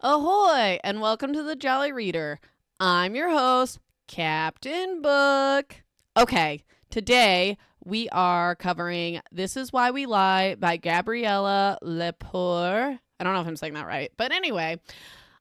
Ahoy, and welcome to the Jolly Reader. I'm your host, Captain Book. Okay, today we are covering This Is Why We Lie by Gabriella LePore. I don't know if I'm saying that right, but anyway,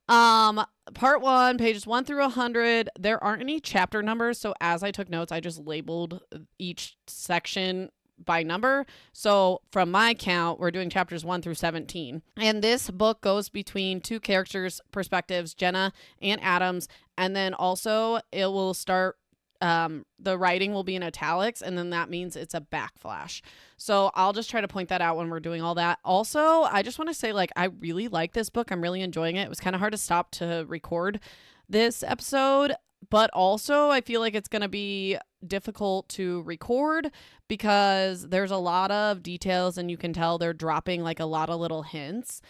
part 1, pages 1 through 100. There aren't any chapter numbers, so as I took notes, I just labeled each section by number. So from my count, we're doing chapters 1 through 17. And this book goes between two characters' perspectives, Jenna and Adam's. And then also it will start, the writing will be in italics, and then that means it's a backflash. So I'll just try to point that out when we're doing all that. Also, I just want to say, I really like this book. I'm really enjoying it. It was kind of hard to stop to record this episode, but also I feel like it's going to be difficult to record because there's a lot of details and you can tell they're dropping a lot of little hints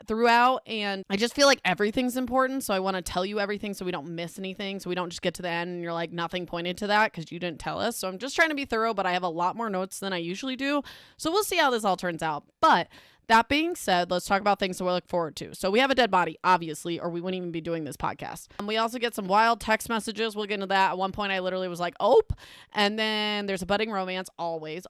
throughout, and I just feel like everything's important, so I want to tell you everything so we don't miss anything, so we don't just get to the end and you're like, nothing pointed to that because you didn't tell us. So I'm just trying to be thorough, but I have a lot more notes than I usually do, so we'll see how this all turns out. But that being said, let's talk about things to look forward to. So we have a dead body, obviously, or we wouldn't even be doing this podcast. We also get some wild text messages. We'll get into that. At one point, I literally was like, "Oh," and then there's a budding romance, always.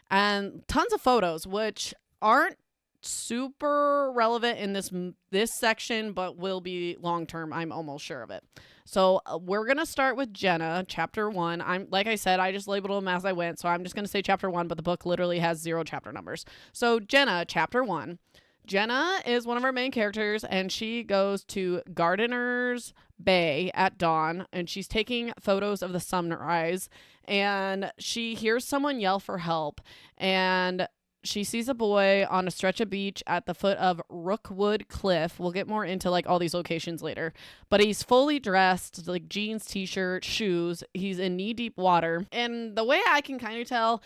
And tons of photos, which aren't super relevant in this section, but will be long term. I'm almost sure of it. So we're going to start with Jenna, chapter 1. Like I said, I just labeled them as I went, so I'm just going to say chapter 1, but the book literally has 0 chapter numbers. So Jenna, chapter 1. Jenna is one of our main characters, and she goes to Gardener's Bay at dawn, and she's taking photos of the sunrise, and she hears someone yell for help, and she sees a boy on a stretch of beach at the foot of Rookwood Cliff. We'll get more into all these locations later. But he's fully dressed, jeans, t-shirt, shoes. He's in knee-deep water. And the way I can kind of tell,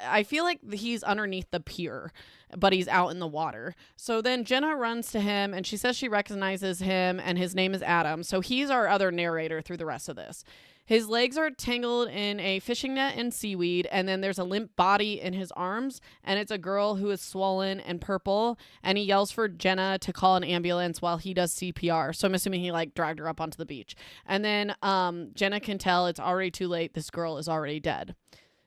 I feel like he's underneath the pier, but he's out in the water. So then Jenna runs to him, and she says she recognizes him, and his name is Adam. So he's our other narrator through the rest of this. His legs are tangled in a fishing net and seaweed, and then there's a limp body in his arms, and it's a girl who is swollen and purple, and he yells for Jenna to call an ambulance while he does CPR. So I'm assuming he dragged her up onto the beach. And then Jenna can tell it's already too late. This girl is already dead.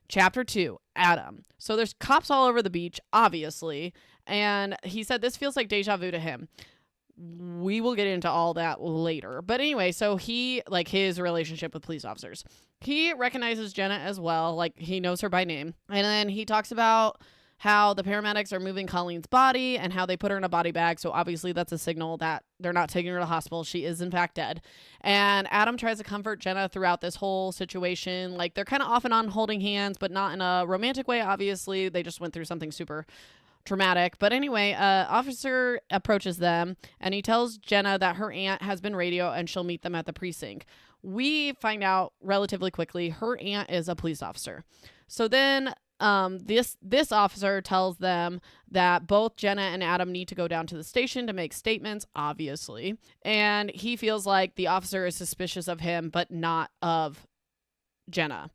Chapter 2, Adam. So there's cops all over the beach, obviously, and he said this feels like deja vu to him. We will get into all that later. But anyway, so he, his relationship with police officers. He recognizes Jenna as well. He knows her by name. And then he talks about how the paramedics are moving Colleen's body and how they put her in a body bag. So obviously that's a signal that they're not taking her to the hospital. She is in fact dead. And Adam tries to comfort Jenna throughout this whole situation. They're kind of off and on holding hands, but not in a romantic way, obviously. They just went through something super traumatic. But anyway, officer approaches them and he tells Jenna that her aunt has been radioed and she'll meet them at the precinct. We find out relatively quickly her aunt is a police officer. So then this officer tells them that both Jenna and Adam need to go down to the station to make statements, obviously. And he feels like the officer is suspicious of him, but not of Jenna.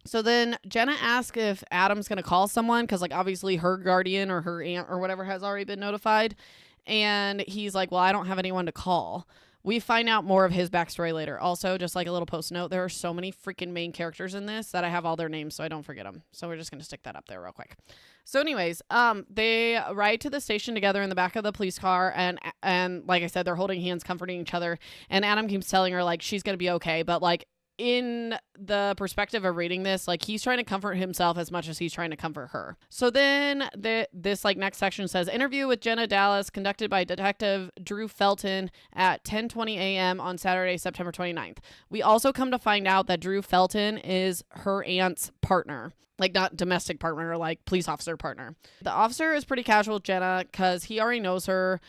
So then Jenna asks if Adam's going to call someone because, obviously her guardian or her aunt or whatever has already been notified. And he's like, well, I don't have anyone to call. We find out more of his backstory later. Also, just a little post note, there are so many freaking main characters in this that I have all their names so I don't forget them. So we're just going to stick that up there real quick. So anyways, they ride to the station together in the back of the police car. And like I said, they're holding hands, comforting each other. And Adam keeps telling her, she's going to be okay. But, in the perspective of reading this, he's trying to comfort himself as much as he's trying to comfort her. So then this next section says interview with Jenna Dallas conducted by Detective Drew Felton at 10:20 a.m. on Saturday, September 29th. We also come to find out that Drew Felton is her aunt's partner. Not domestic partner, police officer partner. The officer is pretty casual with Jenna because he already knows her.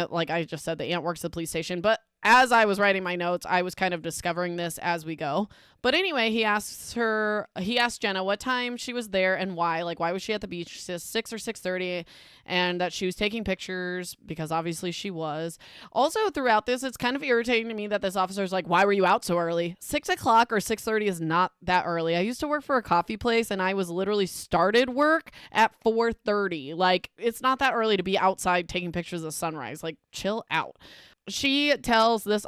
Like I just said, the aunt works at the police station, but as I was writing my notes, I was kind of discovering this as we go. But anyway, he asked Jenna what time she was there and why. Like, why was she at the beach? She says 6 or 6:30, and that she was taking pictures because obviously she was. Also, throughout this, it's kind of irritating to me that this officer's like, why were you out so early? 6 o'clock or 6:30 is not that early. I used to work for a coffee place, and I was literally started work at 4:30. Like, it's not that early to be outside taking pictures of sunrise. Like, chill out. She tells this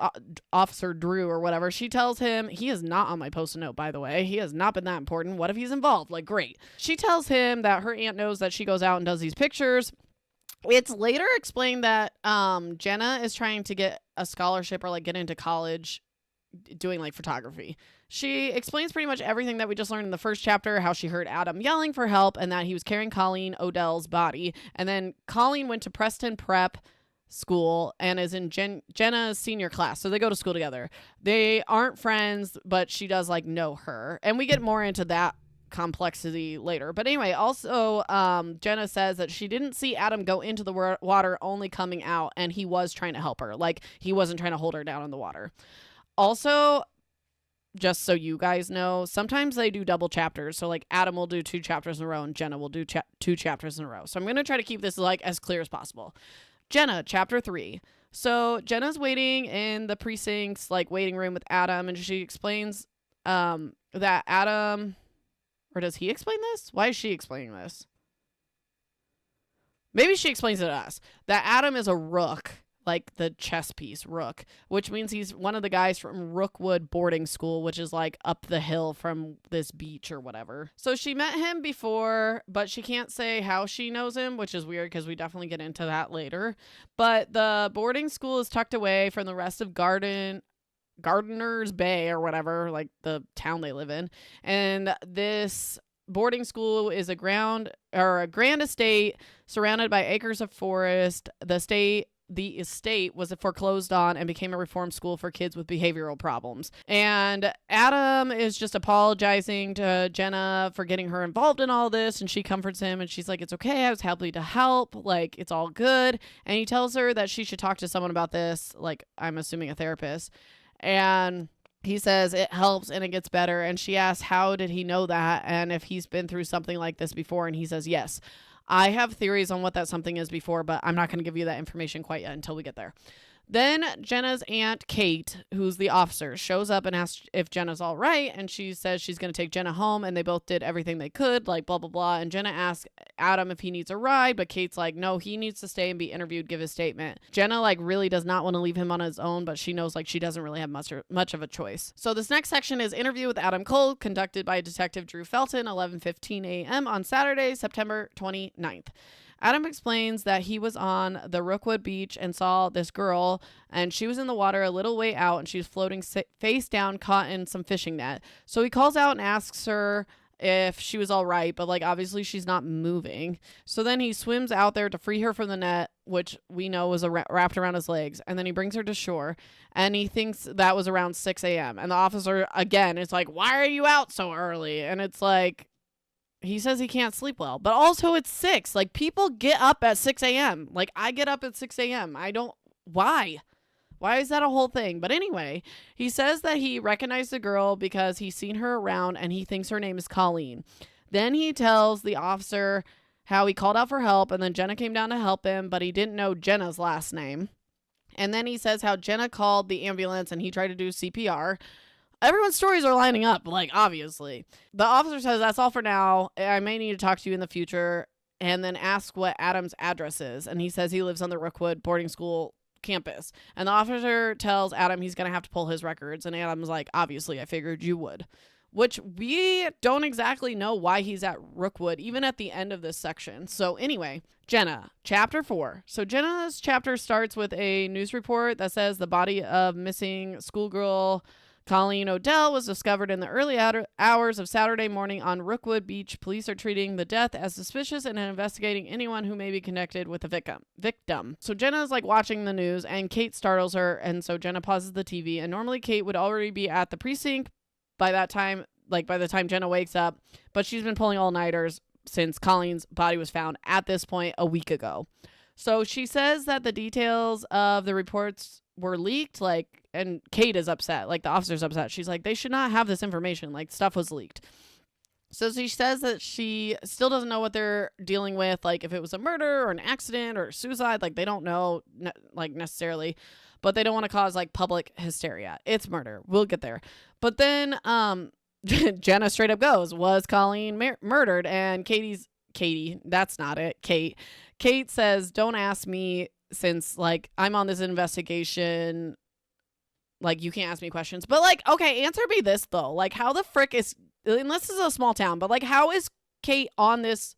officer, Drew or whatever, she tells him, he is not on my post-it note, by the way. He has not been that important. What if he's involved? Like, great. She tells him that her aunt knows that she goes out and does these pictures. It's later explained that Jenna is trying to get a scholarship or like get into college doing like photography. She explains pretty much everything that we just learned in the first chapter, how she heard Adam yelling for help and that he was carrying Colleen Odell's body. And then Colleen went to Preston Prep school and is in Jenna's senior class, so they go to school together. They aren't friends, but she does like know her, and we get more into that complexity later. But anyway, also Jenna says that she didn't see Adam go into the water, only coming out, and he was trying to help her. Like, he wasn't trying to hold her down in the water. Also, just so you guys know, sometimes they do double chapters, so like Adam will do 2 chapters in a row and Jenna will do 2 chapters in a row. So I'm going to try to keep this like as clear as possible. Jenna, chapter 3. So Jenna's waiting in the precinct's like waiting room with Adam, and she explains that Adam, or does he explain this? Why is she explaining this? Maybe she explains it to us. That Adam is a rook, like the chess piece rook, which means he's one of the guys from Rookwood boarding school, which is like up the hill from this beach or whatever. So she met him before, but she can't say how she knows him, which is weird because we definitely get into that later. But the boarding school is tucked away from the rest of Gardener's Bay or whatever, like the town they live in. And this boarding school is a grand estate surrounded by acres of forest. The estate was foreclosed on and became a reform school for kids with behavioral problems. And Adam is just apologizing to Jenna for getting her involved in all this. And she comforts him and she's like, it's okay. I was happy to help. Like, it's all good. And he tells her that she should talk to someone about this. Like, I'm assuming a therapist. And he says it helps and it gets better. And she asks, how did he know that? And if he's been through something like this before. And he says, yes. I have theories on what that something is before, but I'm not going to give you that information quite yet until we get there. Then Jenna's aunt, Kate, who's the officer, shows up and asks if Jenna's all right. And she says she's going to take Jenna home. And they both did everything they could, like blah, blah, blah. And Jenna asks Adam if he needs a ride. But Kate's like, no, he needs to stay and be interviewed, give his statement. Jenna like really does not want to leave him on his own, but she knows like she doesn't really have much of a choice. So this next section is interview with Adam Cole, conducted by Detective Drew Felton, 11:15 a.m. on Saturday, September 29th. Adam explains that he was on the Rookwood beach and saw this girl, and she was in the water a little way out, and she was floating face down, caught in some fishing net. So he calls out and asks her if she was all right, but like obviously she's not moving. So then he swims out there to free her from the net, which we know was wrapped around his legs, and then he brings her to shore, and he thinks that was around 6 a.m. And the officer, again, is like, why are you out so early? And it's like, he says he can't sleep well, but also it's 6. Like, people get up at 6 a.m. Like, I get up at 6 a.m. Why? Why is that a whole thing? But anyway, he says that he recognized the girl because he's seen her around and he thinks her name is Colleen. Then he tells the officer how he called out for help and then Jenna came down to help him, but he didn't know Jenna's last name. And then he says how Jenna called the ambulance and he tried to do CPR. Everyone's stories are lining up, like, obviously. The officer says, that's all for now. I may need to talk to you in the future. And then ask what Adam's address is. And he says he lives on the Rookwood boarding school campus. And the officer tells Adam he's going to have to pull his records. And Adam's like, obviously, I figured you would. Which we don't exactly know why he's at Rookwood, even at the end of this section. So anyway, Jenna, chapter 4. So Jenna's chapter starts with a news report that says the body of missing schoolgirl Colleen Odell was discovered in the early hours of Saturday morning on Rookwood Beach. Police are treating the death as suspicious and investigating anyone who may be connected with the victim. So Jenna's like watching the news and Kate startles her, and so Jenna pauses the TV, and normally Kate would already be at the precinct by that time, like by the time Jenna wakes up, but she's been pulling all-nighters since Colleen's body was found at this point a week ago. So she says that the details of the reports were leaked, like, and Kate is upset, like the officer's upset. She's like, they should not have this information, like stuff was leaked. So she says that she still doesn't know what they're dealing with, like if it was a murder or an accident or suicide, like they don't know like necessarily, but they don't want to cause like public hysteria. It's murder. We'll get there. But then Jenna straight up goes, was Colleen murdered? And that's not it. Kate says, don't ask me, since like I'm on this investigation, like you can't ask me questions. But like, okay, answer me this though. Like how the frick is, unless this is a small town, but like how is Kate on this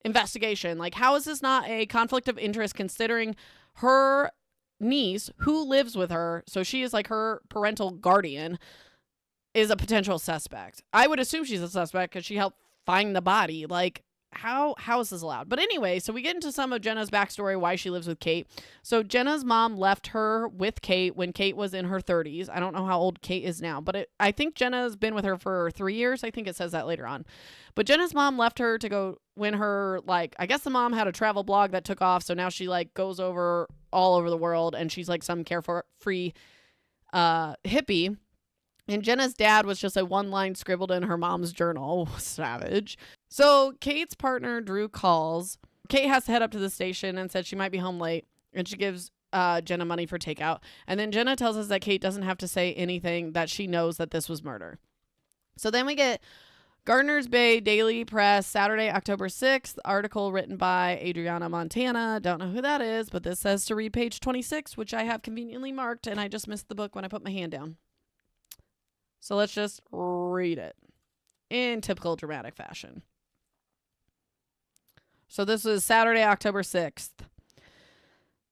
investigation? Like how is this not a conflict of interest, considering her niece who lives with her, so she is like her parental guardian, is a potential suspect? I would assume she's a suspect because she helped find the body. Like how is this allowed? But anyway, so we get into some of Jenna's backstory, why she lives with Kate. So Jenna's mom left her with Kate when Kate was in her 30s. I don't know how old Kate is now, but I think Jenna's been with her for 3 years. I think it says that later on. But Jenna's mom left her to go when her, like, I guess the mom had a travel blog that took off. So now she like goes over all over the world, and she's like some carefree hippie. And Jenna's dad was just a one line scribbled in her mom's journal. Savage. So Kate's partner, Drew, calls. Kate has to head up to the station and said she might be home late. And she gives Jenna money for takeout. And then Jenna tells us that Kate doesn't have to say anything, that she knows that this was murder. So then we get Gardner's Bay Daily Press, Saturday, October 6th. Article written by Adriana Montana. Don't know who that is, but this says to read page 26, which I have conveniently marked. And I just missed the book when I put my hand down. So let's just read it in typical dramatic fashion. So this was Saturday, October 6th.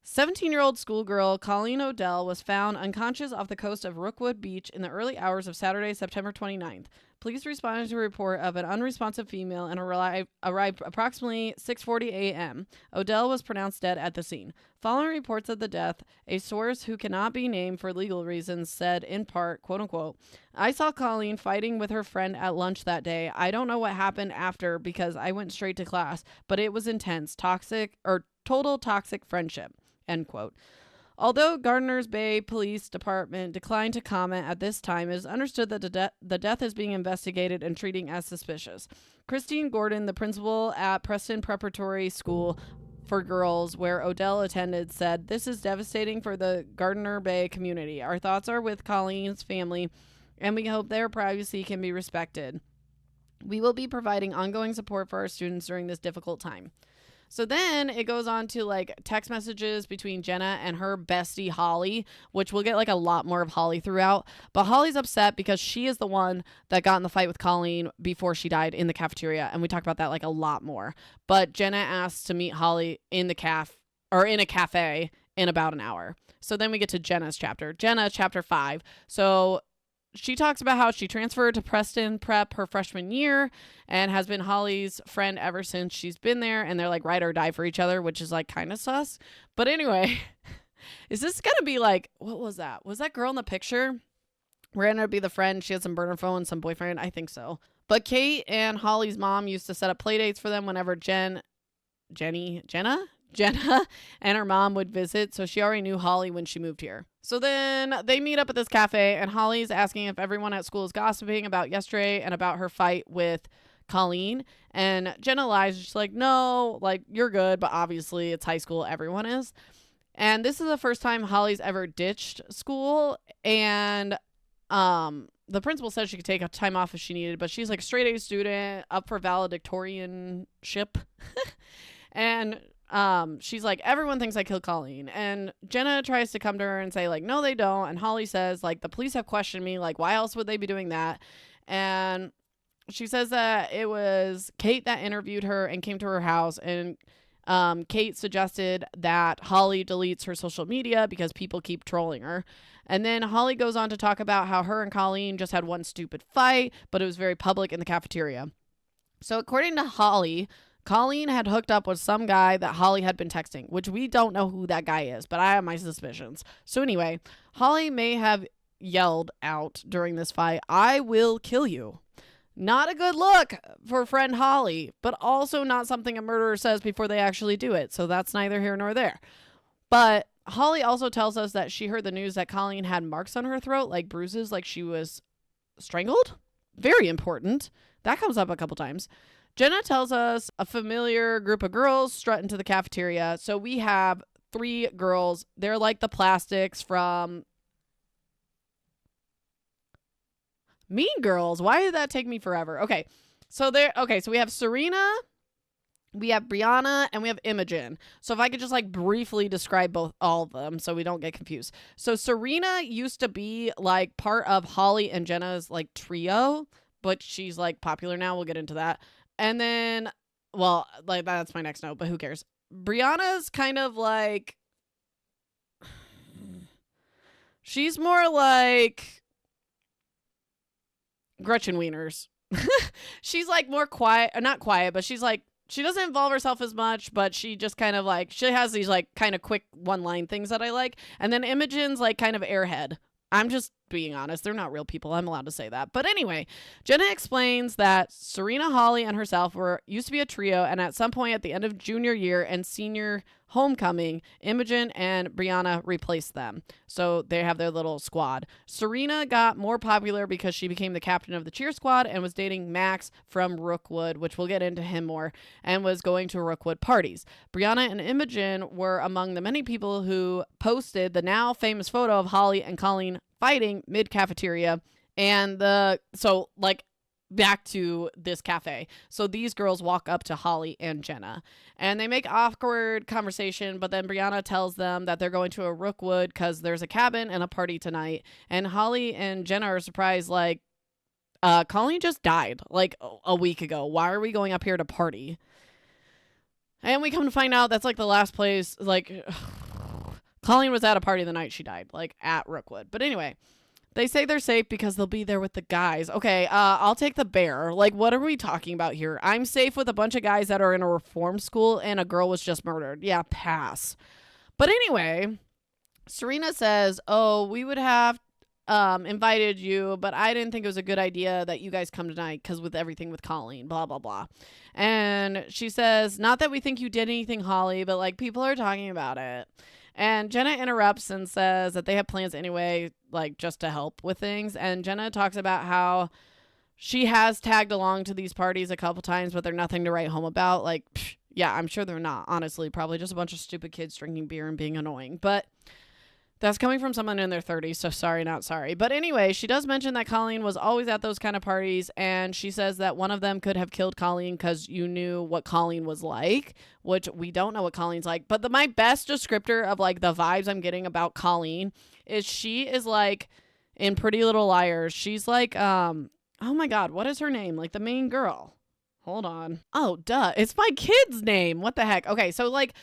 17-year-old schoolgirl Colleen Odell was found unconscious off the coast of Rookwood Beach in the early hours of Saturday, September 29th. Police responded to a report of an unresponsive female and arrived approximately 6:40 a.m. Odell was pronounced dead at the scene. Following reports of the death, a source who cannot be named for legal reasons said, in part, quote unquote, I saw Colleen fighting with her friend at lunch that day. I don't know what happened after because I went straight to class, but it was intense, total toxic friendship, end quote. Although Gardner's Bay Police Department declined to comment at this time, it is understood that the death is being investigated and treating as suspicious. Christine Gordon, the principal at Preston Preparatory School for Girls, where Odell attended, said, this is devastating for the Gardner Bay community. Our thoughts are with Colleen's family, and we hope their privacy can be respected. We will be providing ongoing support for our students during this difficult time. So then it goes on to like text messages between Jenna and her bestie Holly, which we'll get like a lot more of Holly throughout. But Holly's upset because she is the one that got in the fight with Colleen before she died in the cafeteria. And we talk about that like a lot more. But Jenna asked to meet Holly in a cafe in about an hour. So then we get to Jenna's chapter. Jenna, chapter 5. So she talks about how she transferred to Preston Prep her freshman year and has been Holly's friend ever since she's been there. And they're like ride or die for each other, which is like kind of sus. But anyway, is this going to be like, what was that? Was that girl in the picture? We're going to be the friend. She had some burner phone, some boyfriend. I think so. But Kate and Holly's mom used to set up play dates for them whenever Jenna and her mom would visit, so she already knew Holly when she moved here. So then they meet up at this cafe, and Holly's asking if everyone at school is gossiping about yesterday and about her fight with Colleen. And Jenna lies. She's like, no, like, you're good, but obviously it's high school. Everyone is. And this is the first time Holly's ever ditched school, and the principal said she could take a time off if she needed, but she's like a straight A student, up for valedictorianship. And she's like, everyone thinks I killed Colleen. And Jenna tries to come to her and say, like, no, they don't. And Holly says, like, the police have questioned me. Like, why else would they be doing that? And she says that it was Kate that interviewed her and came to her house. And Kate suggested that Holly deletes her social media because people keep trolling her. And then Holly goes on to talk about how her and Colleen just had one stupid fight, but it was very public in the cafeteria. So according to Holly, Colleen had hooked up with some guy that Holly had been texting, which we don't know who that guy is, but I have my suspicions. So anyway, Holly may have yelled out during this fight, I will kill you. Not a good look for friend Holly, but also not something a murderer says before they actually do it. So that's neither here nor there. But Holly also tells us that she heard the news that Colleen had marks on her throat, like bruises, like she was strangled. Very important. That comes up a couple times. Jenna tells us a familiar group of girls strut into the cafeteria. So we have 3 girls. They're like the plastics from Mean Girls. Why did that take me forever? Okay. So we have Serena, we have Brianna, and we have Imogen. So if I could just like briefly describe all of them so we don't get confused. So Serena used to be like part of Holly and Jenna's like trio, but she's like popular now. We'll get into that. And then, well, like that's my next note, but who cares? Brianna's kind of like, she's more like Gretchen Wieners. She's like more quiet, not quiet, but she's like, she doesn't involve herself as much, but she just kind of like, she has these like kind of quick one-line things that I like. And then Imogen's like kind of airhead. I'm just being honest. They're not real people. I'm allowed to say that. But anyway, Jenna explains that Serena, Holly, and herself used to be a trio, and at some point at the end of junior year and senior homecoming, Imogen and Brianna replaced them. So they have their little squad. Serena got more popular because she became the captain of the cheer squad and was dating Max from Rookwood, which we'll get into him more, and was going to Rookwood parties. Brianna and Imogen were among the many people who posted the now famous photo of Holly and Colleen fighting mid-cafeteria. And back to this cafe. So these girls walk up to Holly and Jenna and they make awkward conversation, but then Brianna tells them that they're going to a Rookwood because there's a cabin and a party tonight. And Holly and Jenna are surprised, like, Colleen just died like a week ago. Why are we going up here to party? And we come to find out that's like the last place, like, Colleen was at a party the night she died, like at Rookwood. But anyway, they say they're safe because they'll be there with the guys. Okay, I'll take the bear. Like, what are we talking about here? I'm safe with a bunch of guys that are in a reform school and a girl was just murdered. Yeah, pass. But anyway, Serena says, oh, we would have invited you, but I didn't think it was a good idea that you guys come tonight because with everything with Colleen, blah, blah, blah. And she says, not that we think you did anything, Holly, but like people are talking about it. And Jenna interrupts and says that they have plans anyway, like just to help with things. And Jenna talks about how she has tagged along to these parties a couple times, but they're nothing to write home about. Like, yeah, I'm sure they're not, honestly. Probably just a bunch of stupid kids drinking beer and being annoying. But that's coming from someone in their 30s, so sorry, not sorry. But anyway, she does mention that Colleen was always at those kind of parties, and she says that one of them could have killed Colleen because you knew what Colleen was like, which we don't know what Colleen's like. But my best descriptor of, like, the vibes I'm getting about Colleen is she is, like, in Pretty Little Liars. She's like, oh, my God, what is her name? Like, the main girl. Hold on. Oh, duh. It's my kid's name. What the heck? Okay, so, like,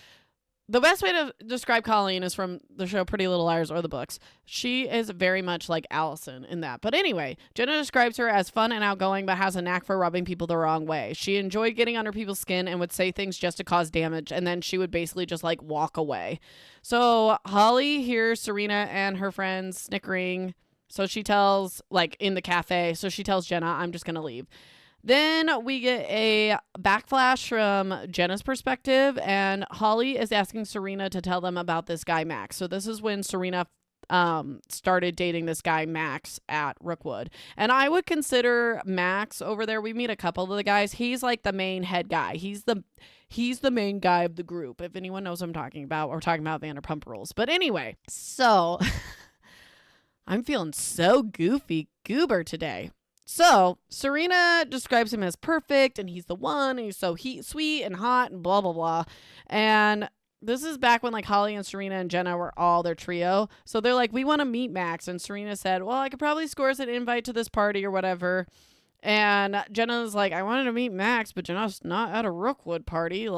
the best way to describe Colleen is from the show Pretty Little Liars or the books. She is very much like Allison in that. But anyway, Jenna describes her as fun and outgoing, but has a knack for rubbing people the wrong way. She enjoyed getting under people's skin and would say things just to cause damage, and then she would basically just like walk away. So Holly hears Serena and her friends snickering. So she tells, like in the cafe, so she tells Jenna, I'm just going to leave. Then we get a backflash from Jenna's perspective, and Holly is asking Serena to tell them about this guy, Max. So this is when Serena started dating this guy, Max, at Rookwood. And I would consider Max over there. We meet a couple of the guys. He's like the main head guy. He's the main guy of the group. If anyone knows what I'm talking about, we're talking about Vanderpump Rules. But anyway, so I'm feeling so goofy goober today. So Serena describes him as perfect and he's the one and he's so sweet and hot and blah, blah, blah. And this is back when like Holly and Serena and Jenna were all their trio. So they're like, we want to meet Max. And Serena said, well, I could probably score us an invite to this party or whatever. And Jenna's like, I wanted to meet Max, but Jenna's not at a Rookwood party.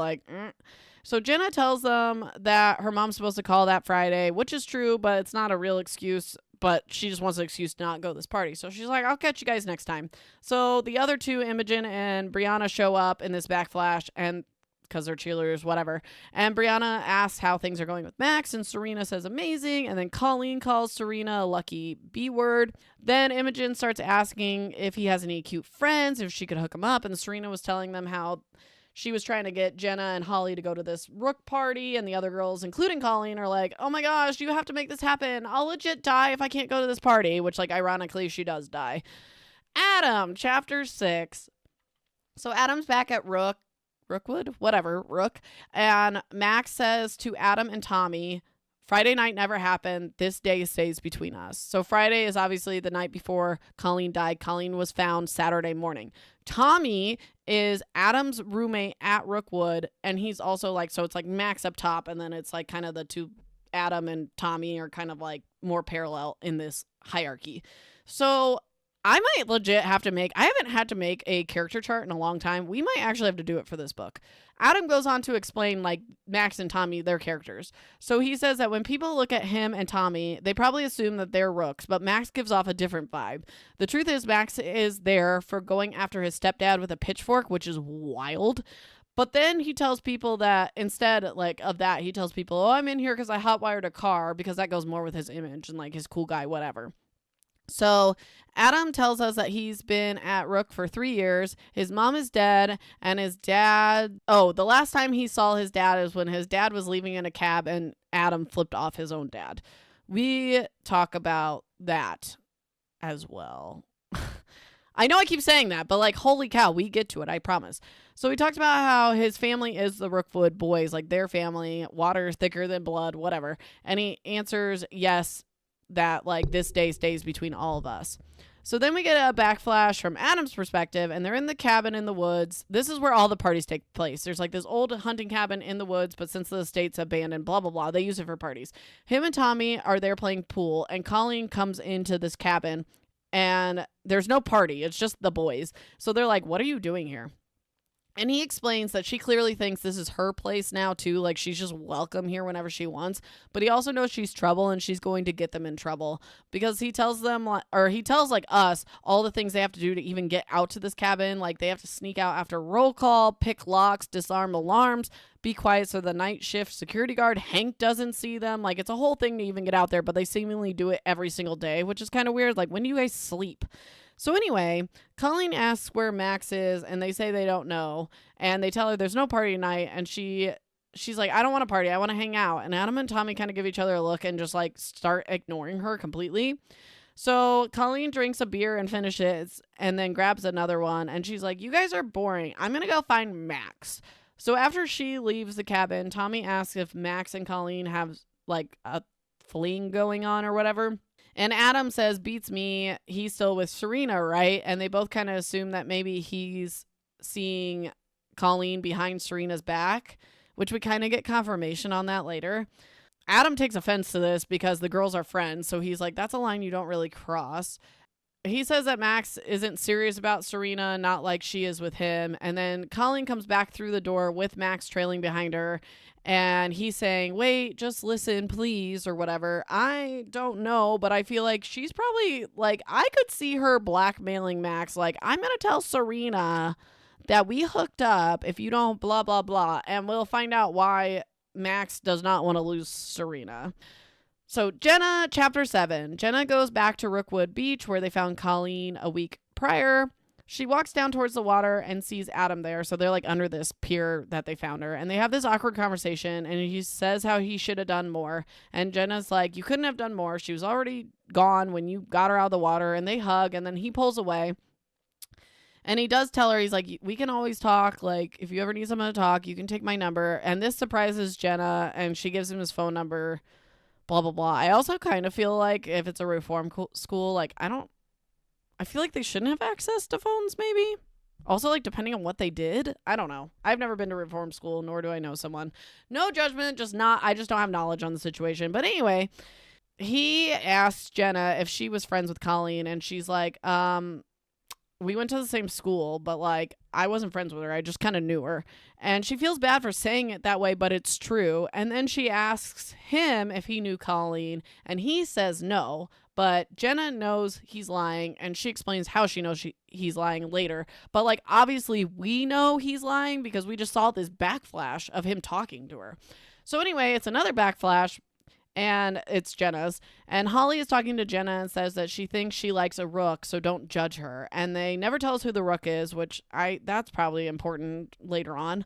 So Jenna tells them that her mom's supposed to call that Friday, which is true, but it's not a real excuse. But she just wants an excuse to not go to this party. So she's like, I'll catch you guys next time. So the other two, Imogen and Brianna, show up in this backflash and because they're cheerleaders, whatever. And Brianna asks how things are going with Max, and Serena says amazing. And then Colleen calls Serena a lucky B word. Then Imogen starts asking if he has any cute friends, if she could hook him up. And Serena was telling them how she was trying to get Jenna and Holly to go to this Rook party, and the other girls, including Colleen, are like, oh my gosh, you have to make this happen. I'll legit die if I can't go to this party, which, like, ironically, she does die. Adam, chapter 6. So Adam's back at Rookwood, whatever, Rook, and Max says to Adam and Tommy, Friday night never happened. This day stays between us. So Friday is obviously the night before Colleen died. Colleen was found Saturday morning. Tommy is Adam's roommate at Rookwood, and he's also like, so it's like Max up top, and then it's like kind of the two, Adam and Tommy are kind of like more parallel in this hierarchy. So I might legit have to I haven't had to make a character chart in a long time. We might actually have to do it for this book. Adam goes on to explain, like, Max and Tommy, their characters. So he says that when people look at him and Tommy, they probably assume that they're rooks, but Max gives off a different vibe. The truth is, Max is there for going after his stepdad with a pitchfork, which is wild. But then he tells people that instead, like, of that, he tells people, oh, I'm in here because I hotwired a car, because that goes more with his image and, like, his cool guy, whatever. So Adam tells us that he's been at Rook for 3 years. His mom is dead, and his dad... Oh, the last time he saw his dad is when his dad was leaving in a cab and Adam flipped off his own dad. We talk about that as well. I know I keep saying that, but, like, holy cow, we get to it, I promise. So we talked about how his family is the Rookwood boys, like their family, water is thicker than blood, whatever. And he answers yes, that, like, this day stays between all of us. So then we get a backflash from Adam's perspective, and they're in the cabin in the woods. This is where all the parties take place. There's, like, this old hunting cabin in the woods, but since the estate's abandoned, blah, blah, blah, they use it for parties. Him and Tommy are there playing pool, and Colleen comes into this cabin, and there's no party. It's just the boys. So they're like, what are you doing here? And he explains that she clearly thinks this is her place now, too. Like, she's just welcome here whenever she wants. But he also knows she's trouble, and she's going to get them in trouble. Because he tells them, or he tells, like, us, all the things they have to do to even get out to this cabin. Like, they have to sneak out after roll call, pick locks, disarm alarms, be quiet so the night shift security guard, Hank, doesn't see them. Like, it's a whole thing to even get out there, but they seemingly do it every single day, which is kind of weird. Like, when do you guys sleep? So anyway, Colleen asks where Max is, and they say they don't know. And they tell her there's no party tonight, and she's like, I don't want to party, I want to hang out. And Adam and Tommy kind of give each other a look and just, like, start ignoring her completely. So Colleen drinks a beer and finishes, and then grabs another one, and she's like, you guys are boring. I'm going to go find Max. So after she leaves the cabin, Tommy asks if Max and Colleen have, like, a fling going on or whatever. And Adam says, beats me, he's still with Serena, right? And they both kind of assume that maybe he's seeing Colleen behind Serena's back, which we kind of get confirmation on that later. Adam takes offense to this because the girls are friends, so he's like, that's a line you don't really cross. He says that Max isn't serious about Serena, not like she is with him. And then Colleen comes back through the door with Max trailing behind her. And he's saying, wait, just listen, please, or whatever. I don't know, but I feel like she's probably, like, I could see her blackmailing Max. Like, I'm going to tell Serena that we hooked up if you don't blah, blah, blah. And we'll find out why Max does not want to lose Serena. So Jenna, chapter 7. Jenna goes back to Rookwood Beach where they found Colleen a week prior. She walks down towards the water and sees Adam there. So they're, like, under this pier that they found her. And they have this awkward conversation. And he says how he should have done more. And Jenna's like, you couldn't have done more. She was already gone when you got her out of the water. And they hug. And then he pulls away. And he does tell her, he's like, we can always talk. Like, if you ever need someone to talk, you can take my number. And this surprises Jenna. And she gives him his phone number. Blah, blah, blah. I also kind of feel like if it's a reform school, like, I feel like they shouldn't have access to phones, maybe. Also, like, depending on what they did. I don't know. I've never been to reform school, nor do I know someone. No judgment, I just don't have knowledge on the situation. But anyway, he asked Jenna if she was friends with Colleen, and she's like, we went to the same school, but, like, I wasn't friends with her. I just kind of knew her. And she feels bad for saying it that way, but it's true. And then she asks him if he knew Colleen, and he says no. But Jenna knows he's lying, and she explains how she knows he's lying later. But, like, obviously we know he's lying because we just saw this backflash of him talking to her. So anyway, it's another backflash. and it's Jenna's. And Holly is talking to Jenna and says that she thinks she likes a rook, so don't judge her. And they never tell us who the rook is, which that's probably important later on.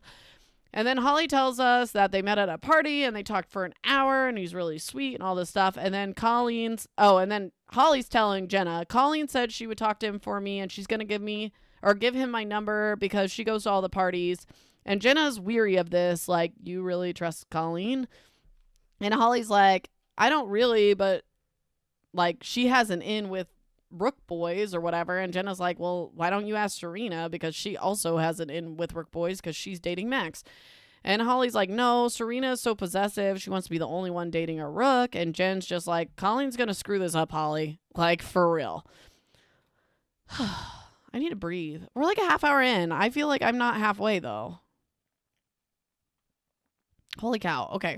And then Holly tells us that they met at a party and they talked for an hour and he's really sweet and all this stuff. And then and then Holly's telling Jenna, Colleen said she would talk to him for me and she's going to give him my number because she goes to all the parties. And Jenna's weary of this. Like, you really trust Colleen? And Holly's like, I don't really, but like she has an in with Rook boys or whatever. And Jenna's like, well, why don't you ask Serena, because she also has an in with Rook boys because she's dating Max. And Holly's like, no, Serena is so possessive, she wants to be the only one dating a Rook. And Jen's just like, Colleen's gonna screw this up, Holly, like for real. I need to breathe. We're like a half hour in. I feel like I'm not halfway though. Holy cow. Okay.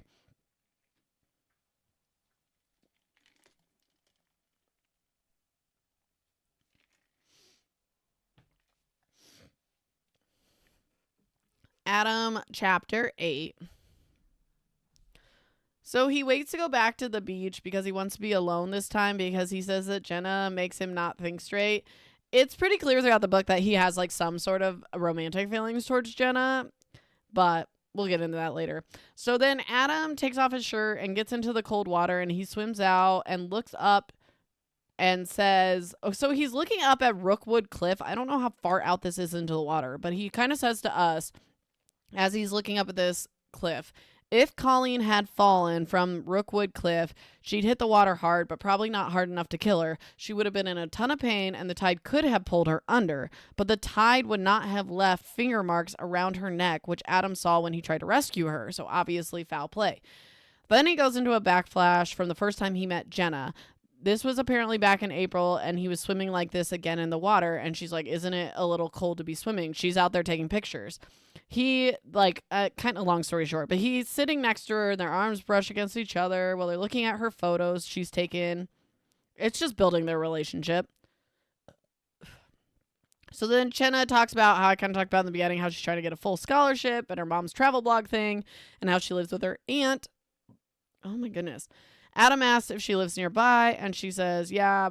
Adam, chapter 8. So he waits to go back to the beach because he wants to be alone this time because he says that Jenna makes him not think straight. It's pretty clear throughout the book that he has like some sort of romantic feelings towards Jenna, but we'll get into that later. So then Adam takes off his shirt and gets into the cold water and he swims out and looks up and says, so he's looking up at Rookwood Cliff. I don't know how far out this is into the water, but he kind of says to us, as he's looking up at this cliff, if Colleen had fallen from Rookwood Cliff, she'd hit the water hard, but probably not hard enough to kill her. She would have been in a ton of pain, and the tide could have pulled her under, but the tide would not have left finger marks around her neck, which Adam saw when he tried to rescue her, so obviously foul play. Then he goes into a backflash from the first time he met Jenna. This was apparently back in April, and he was swimming like this again in the water, and she's like, isn't it a little cold to be swimming? She's out there taking pictures. He, kind of long story short, but he's sitting next to her, and their arms brush against each other while they're looking at her photos she's taken. It's just building their relationship. So then Jenna talks about how I kind of talked about in the beginning, how she's trying to get a full scholarship and her mom's travel blog thing, and how she lives with her aunt. Oh my goodness. Adam asks if she lives nearby, and she says, yeah,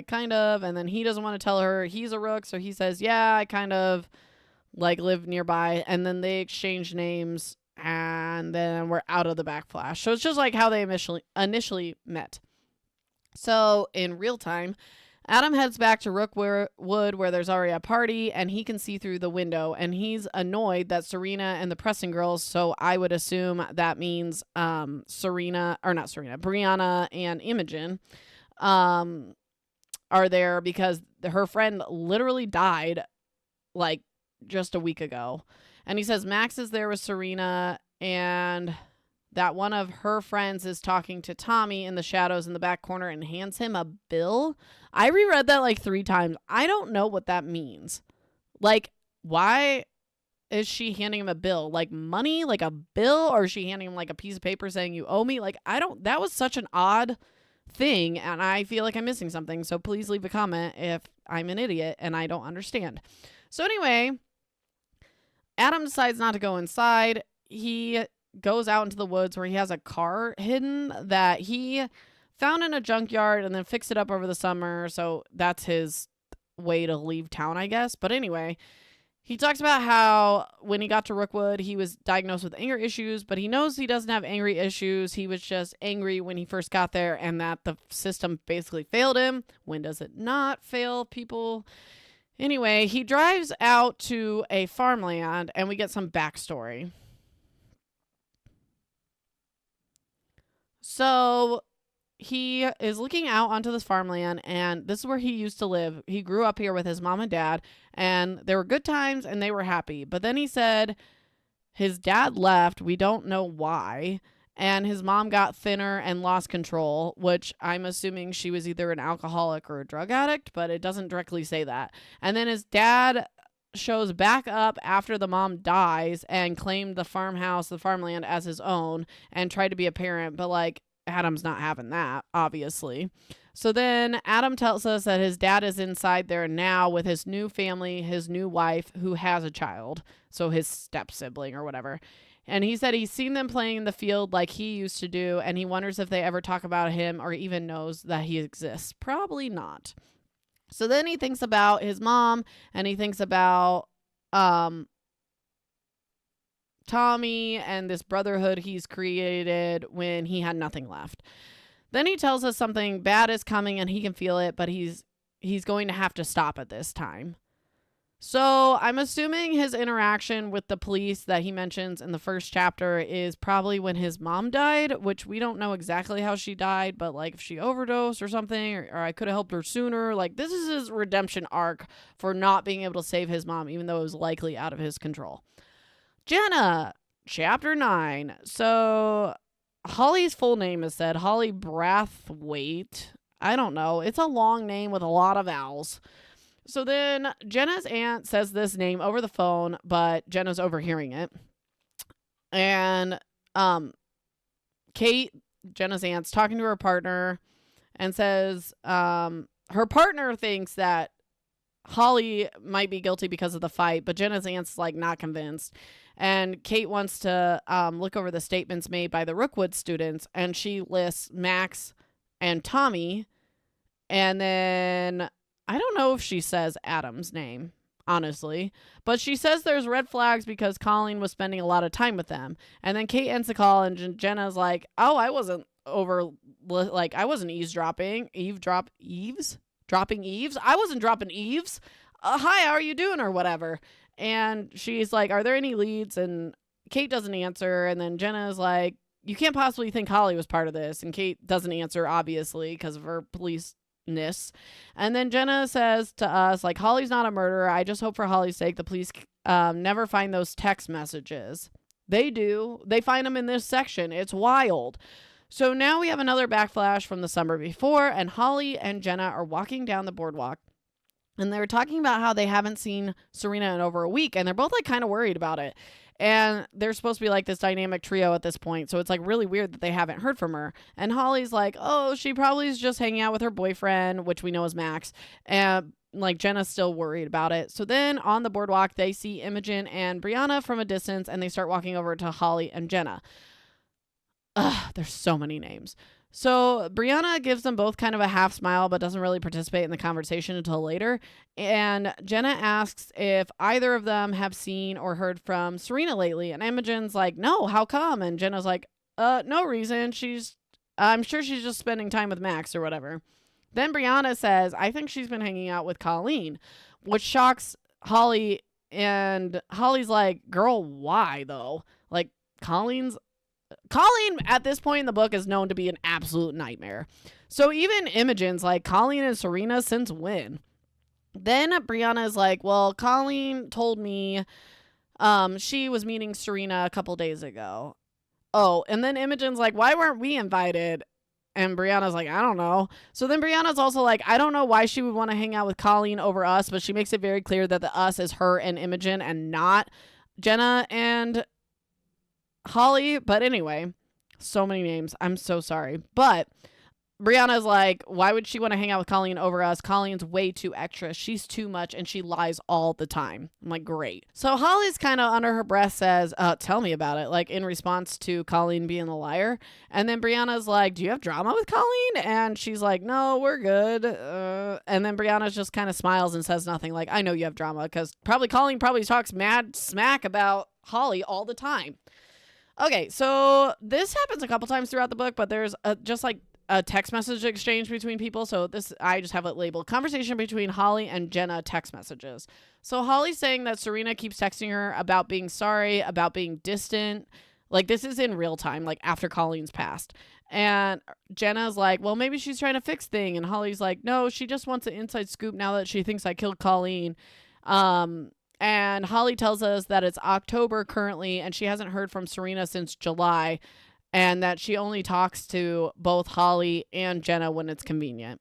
kind of. And then he doesn't want to tell her he's a Rook, so he says, yeah, I kind of, live nearby. And then they exchange names, and then we're out of the backflash. So it's just like how they initially met. So in real time, Adam heads back to Rookwood where there's already a party, and he can see through the window, and he's annoyed that Serena and the Preston girls, so I would assume that means Brianna and Imogen, are there because her friend literally died just a week ago. And he says Max is there with Serena and that one of her friends is talking to Tommy in the shadows in the back corner and hands him a bill. I reread that 3 times. I don't know what that means. Why is she handing him a bill? Money? A bill? Or is she handing him a piece of paper saying you owe me? That was such an odd thing, and I feel like I'm missing something. So please leave a comment if I'm an idiot and I don't understand. So anyway, Adam decides not to go inside. He goes out into the woods where he has a car hidden that he found in a junkyard and then fixed it up over the summer. So that's his way to leave town, I guess. But anyway, he talks about how when he got to Rookwood, he was diagnosed with anger issues, but he knows he doesn't have angry issues. He was just angry when he first got there and that the system basically failed him. When does it not fail people? Anyway, he drives out to a farmland and we get some backstory. So he is looking out onto this farmland, and this is where he used to live. He grew up here with his mom and dad, and there were good times and they were happy. But then he said his dad left. We don't know why. And his mom got thinner and lost control, which I'm assuming she was either an alcoholic or a drug addict, but it doesn't directly say that. And then his dad shows back up after the mom dies and claimed the farmhouse, the farmland as his own and tried to be a parent, but Adam's not having that, obviously. So then Adam tells us that his dad is inside there now with his new family, his new wife who has a child, so his step sibling or whatever. And he said he's seen them playing in the field like he used to do, and he wonders if they ever talk about him or even knows that he exists. Probably not. So then he thinks about his mom, and he thinks about Tommy and this brotherhood he's created when he had nothing left. Then he tells us something bad is coming and he can feel it, but he's going to have to stop at this time. So I'm assuming his interaction with the police that he mentions in the first chapter is probably when his mom died, which we don't know exactly how she died, but like if she overdosed or something, or I could have helped her sooner. Like this is his redemption arc for not being able to save his mom, even though it was likely out of his control. Jenna, chapter 9. So Holly's full name is said, Holly Brathwaite. I don't know. It's a long name with a lot of vowels. So then Jenna's aunt says this name over the phone, but Jenna's overhearing it. And Kate, Jenna's aunt's talking to her partner and says her partner thinks that Holly might be guilty because of the fight, but Jenna's aunt's like not convinced. And Kate wants to look over the statements made by the Rookwood students, and she lists Max and Tommy. And then I don't know if she says Adam's name, honestly, but she says there's red flags because Colleen was spending a lot of time with them. And then Kate ends the call, and Jenna's like, oh, I wasn't I wasn't eavesdropping. Dropping eaves? I wasn't dropping eaves. Hi, how are you doing or whatever? And she's like, are there any leads? And Kate doesn't answer. And then Jenna's like, you can't possibly think Holly was part of this. And Kate doesn't answer, obviously, because of her police-ness. And then Jenna says to us, like, Holly's not a murderer. I just hope for Holly's sake the police never find those text messages. They do. They find them in this section. It's wild. So now we have another backflash from the summer before, and Holly and Jenna are walking down the boardwalk, and they're talking about how they haven't seen Serena in over a week, and they're both like kind of worried about it. And they're supposed to be like this dynamic trio at this point, so it's like really weird that they haven't heard from her. And Holly's like, oh, she probably is just hanging out with her boyfriend, which we know is Max. And like Jenna's still worried about it. So then on the boardwalk, they see Imogen and Brianna from a distance, and they start walking over to Holly and Jenna. There's so many names. So Brianna gives them both kind of a half smile, but doesn't really participate in the conversation until later. And Jenna asks if either of them have seen or heard from Serena lately. And Imogen's like, no, how come? And Jenna's like, no reason. I'm sure she's just spending time with Max or whatever. Then Brianna says, I think she's been hanging out with Colleen, which shocks Holly. And Holly's like, girl, why though? Like Colleen at this point in the book is known to be an absolute nightmare. So even Imogen's like, Colleen and Serena since when? Then Brianna's like, well, Colleen told me she was meeting Serena a couple days ago. Oh, and then Imogen's like, why weren't we invited? And Brianna's like, I don't know. So then Brianna's also like, I don't know why she would want to hang out with Colleen over us, but she makes it very clear that the us is her and Imogen and not Jenna and Holly. But anyway, so many names. I'm so sorry. But Brianna's like, why would she want to hang out with Colleen over us? Colleen's way too extra. She's too much and she lies all the time. I'm like, great. So Holly's kind of under her breath says, tell me about it, like in response to Colleen being a liar. And then Brianna's like, do you have drama with Colleen? And she's like, no, we're good. And then Brianna just kind of smiles and says nothing, like, I know you have drama because Colleen probably talks mad smack about Holly all the time. Okay, so this happens a couple times throughout the book, but there's just like a text message exchange between people. So this, I just have it labeled conversation between Holly and Jenna text messages. So Holly's saying that Serena keeps texting her about being sorry, about being distant. Like this is in real time, like after Colleen's passed. And Jenna's like, well, maybe she's trying to fix things. And Holly's like, no, she just wants an inside scoop now that she thinks I killed Colleen. And Holly tells us that it's October currently and she hasn't heard from Serena since July and that she only talks to both Holly and Jenna when it's convenient.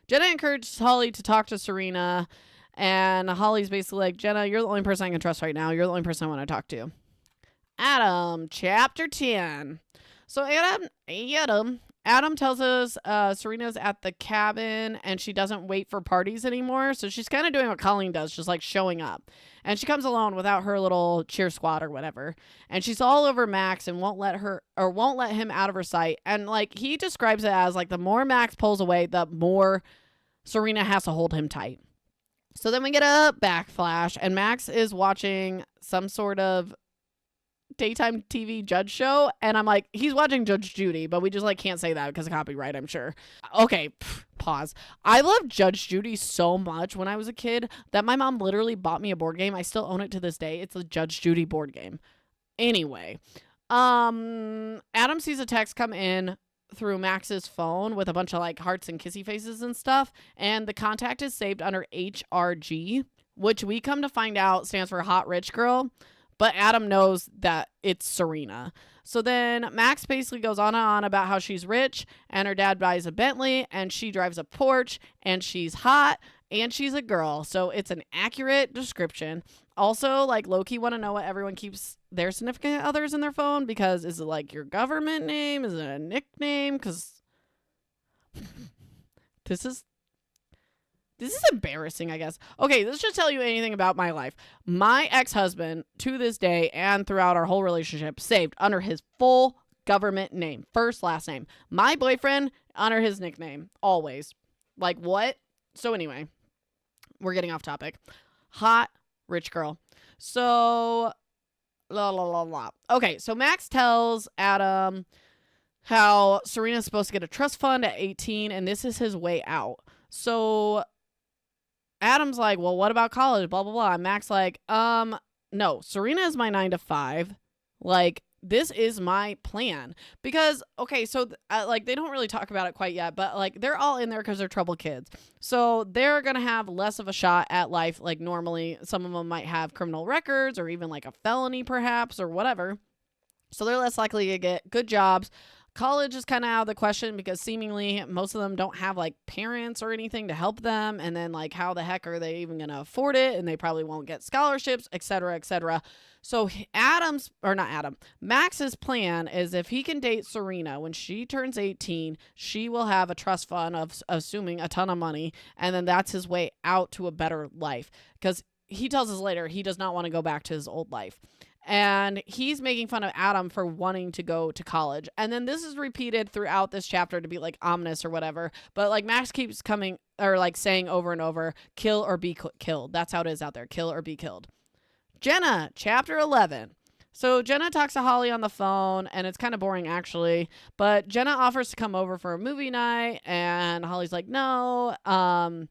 Jenna encourages Holly to talk to Serena and Holly's basically like, Jenna, you're the only person I can trust right now. You're the only person I want to talk to. Adam, chapter 10. So Adam tells us Serena's at the cabin and she doesn't wait for parties anymore. So she's kind of doing what Colleen does, just like showing up. And she comes alone without her little cheer squad or whatever. And she's all over Max and won't let him out of her sight. And like he describes it as like the more Max pulls away, the more Serena has to hold him tight. So then we get a backflash and Max is watching some sort of daytime TV judge show, and I'm like, he's watching Judge Judy, but we just like can't say that because of copyright, I'm sure. Okay, pause. I loved Judge Judy so much when I was a kid that my mom literally bought me a board game. I still own it to this day. It's a Judge Judy board game. Anyway, Adam sees a text come in through Max's phone with a bunch of like hearts and kissy faces and stuff, and the contact is saved under HRG, which we come to find out stands for Hot Rich Girl. But Adam knows that it's Serena. So then Max basically goes on and on about how she's rich and her dad buys a Bentley and she drives a Porsche and she's hot and she's a girl. So it's an accurate description. Also, like low-key want to know what everyone keeps their significant others in their phone, because is it like your government name? Is it a nickname? Because this is embarrassing, I guess. Okay, this should tell you anything about my life. My ex-husband, to this day and throughout our whole relationship, saved under his full government name. First, last name. My boyfriend, under his nickname. Always. Like, what? So anyway, we're getting off topic. Hot, rich girl. So, Okay, so Max tells Adam how Serena's supposed to get a trust fund at 18, and this is his way out. So Adam's like, well, what about college? Blah, blah, blah. And Max like, no, Serena is my 9 to 5. Like, this is my plan. Because, okay, so, like, they don't really talk about it quite yet, but, like, they're all in there because they're troubled kids. So they're going to have less of a shot at life. Like, normally, some of them might have criminal records or even, like, a felony, perhaps, or whatever. So they're less likely to get good jobs. College is kind of out of the question because seemingly most of them don't have like parents or anything to help them. And then like how the heck are they even going to afford it? And they probably won't get scholarships, etc., etc. So Max's plan is if he can date Serena when she turns 18, she will have a trust fund of assuming a ton of money. And then that's his way out to a better life. Because he tells us later he does not want to go back to his old life. And he's making fun of Adam for wanting to go to college. And then this is repeated throughout this chapter to be like ominous or whatever. But like Max keeps coming or like saying over and over, kill or be killed. That's how it is out there. Kill or be killed. Jenna, chapter 11. So Jenna talks to Holly on the phone, and it's kind of boring actually. But Jenna offers to come over for a movie night, and Holly's like, no. And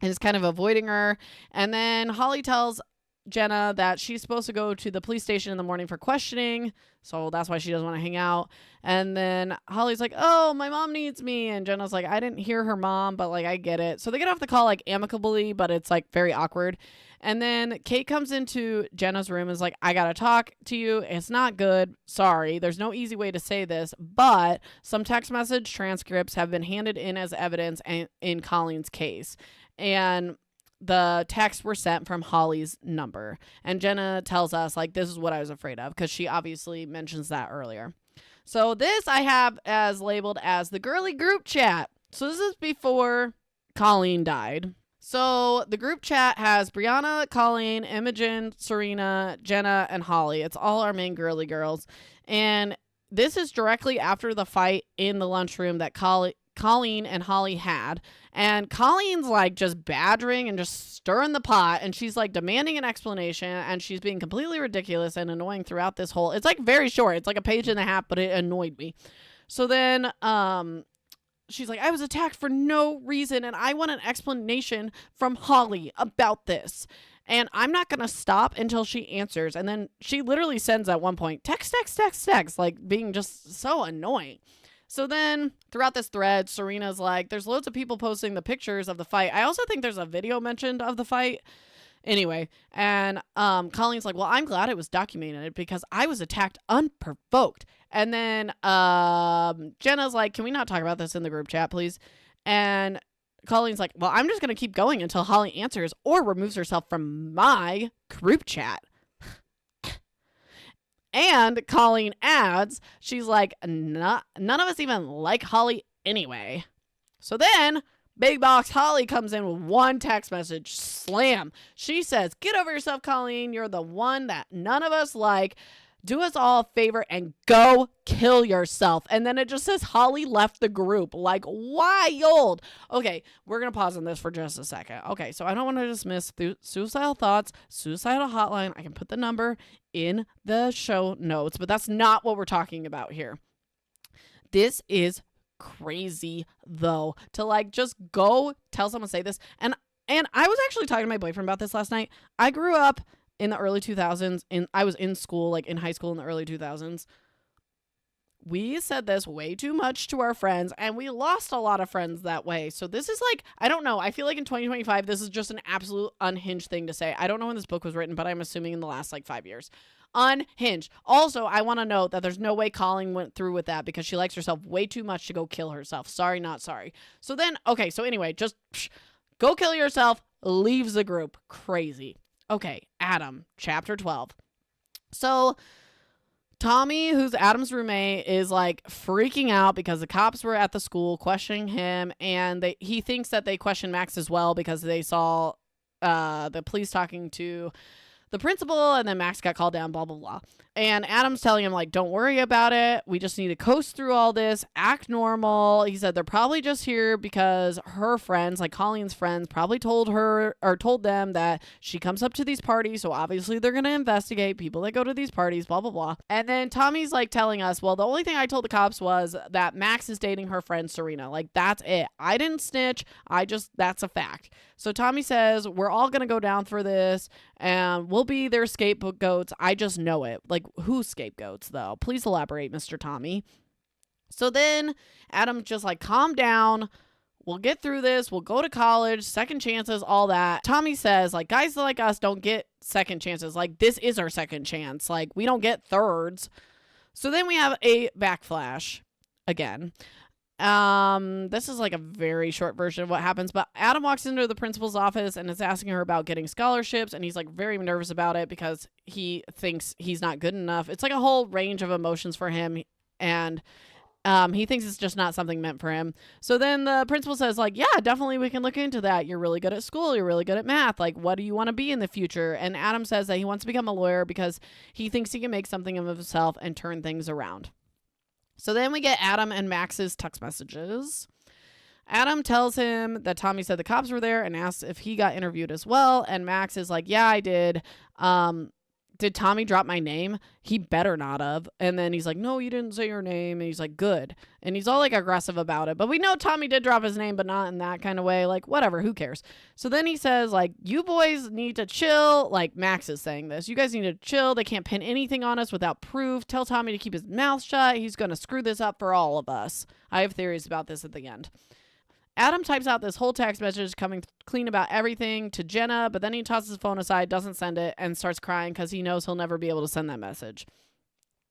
is kind of avoiding her. And then Holly tells Jenna that she's supposed to go to the police station in the morning for questioning, so that's why she doesn't want to hang out. And then Holly's like, oh, my mom needs me, and Jenna's like, I didn't hear her mom, but like I get it. So they get off the call like amicably, but it's like very awkward. And then Kate comes into Jenna's room and is like, I gotta talk to you. It's not good. Sorry, there's no easy way to say this, but some text message transcripts have been handed in as evidence in Colleen's case, and the texts were sent from Holly's number. And Jenna tells us, like, this is what I was afraid of, because she obviously mentions that earlier. So this I have as labeled as the girly group chat. So this is before Colleen died. So the group chat has Brianna, Colleen, Imogen, Serena, Jenna, and Holly. It's all our main girly girls. And this is directly after the fight in the lunchroom that Colleen and Holly had. And Colleen's like just badgering and just stirring the pot, and she's like demanding an explanation, and she's being completely ridiculous and annoying throughout this whole, it's like very short, it's like a page and a half, but it annoyed me. So then she's like, I was attacked for no reason and I want an explanation from Holly about this, and I'm not gonna stop until she answers. And then she literally sends at one point text, like being just so annoying. So then throughout this thread, Serena's like, there's loads of people posting the pictures of the fight. I also think there's a video mentioned of the fight. Anyway, and Colleen's like, well, I'm glad it was documented because I was attacked unprovoked. And then Jenna's like, can we not talk about this in the group chat, please? And Colleen's like, well, I'm just going to keep going until Holly answers or removes herself from my group chat. and Colleen adds, she's like, none of us even like Holly anyway. So then Big Box Holly comes in with one text message. Slam. She says, get over yourself, Colleen. You're the one that none of us like. Do us all a favor and go kill yourself. And then it just says Holly left the group. Like, wild. Okay, we're going to pause on this for just a second. Okay, so I don't want to dismiss suicidal thoughts, suicidal hotline. I can put the number in the show notes, but that's not what we're talking about here. This is crazy, though, to like just go tell someone, say this. And I was actually talking to my boyfriend about this last night. I grew up in the early 2000s, I was in school, like in high school in the early 2000s. We said this way too much to our friends, and we lost a lot of friends that way. So this is like, I don't know. I feel like in 2025, this is just an absolute unhinged thing to say. I don't know when this book was written, but I'm assuming in the last like 5 years. Unhinged. Also, I want to note that there's no way Colleen went through with that because she likes herself way too much to go kill herself. Sorry, not sorry. So then, okay, so anyway, just go kill yourself, leaves the group. Crazy. Okay, Adam, chapter 12. So Tommy, who's Adam's roommate, is like freaking out because the cops were at the school questioning him, and he thinks that they questioned Max as well because they saw the police talking to the principal, and then Max got called down, blah, blah, blah. And Adam's telling him, like, don't worry about it. We just need to coast through all this, act normal. He said they're probably just here because her friends, like Colleen's friends, probably told her or told them that she comes up to these parties. So obviously they're going to investigate people that go to these parties, blah, blah, blah. And then Tommy's like telling us, well, the only thing I told the cops was that Max is dating her friend Serena. Like, that's it. I didn't snitch. That's a fact. So Tommy says, we're all going to go down for this and we'll be their scapegoats. I just know it. Like, who's scapegoats, though? Please elaborate, Mr. Tommy. So then Adam just like, calm down. We'll get through this. We'll go to college, second chances, all that. Tommy says, like, guys like us don't get second chances. Like, this is our second chance. Like, we don't get thirds. So then we have a backflash again. This is like a very short version of what happens, but Adam walks into the principal's office and is asking her about getting scholarships, and he's like very nervous about it because he thinks he's not good enough. It's like a whole range of emotions for him, and he thinks it's just not something meant for him. So then the principal says, like, yeah, definitely we can look into that. You're really good at school. You're really good at math. Like, what do you want to be in the future? And Adam says that he wants to become a lawyer because he thinks he can make something of himself and turn things around. So then we get Adam and Max's text messages. Adam tells him that Tommy said the cops were there and asks if he got interviewed as well. And Max is like, yeah, I did. Did Tommy drop my name? He better not have. And then he's like, no, you didn't say your name. And he's like, good. And he's all like aggressive about it. But we know Tommy did drop his name, but not in that kind of way. Like, whatever, who cares? So then he says, like, you boys need to chill. Like, Max is saying this. You guys need to chill. They can't pin anything on us without proof. Tell Tommy to keep his mouth shut. He's going to screw this up for all of us. I have theories about this at the end. Adam types out this whole text message coming clean about everything to Jenna, but then he tosses his phone aside, doesn't send it, and starts crying because he knows he'll never be able to send that message.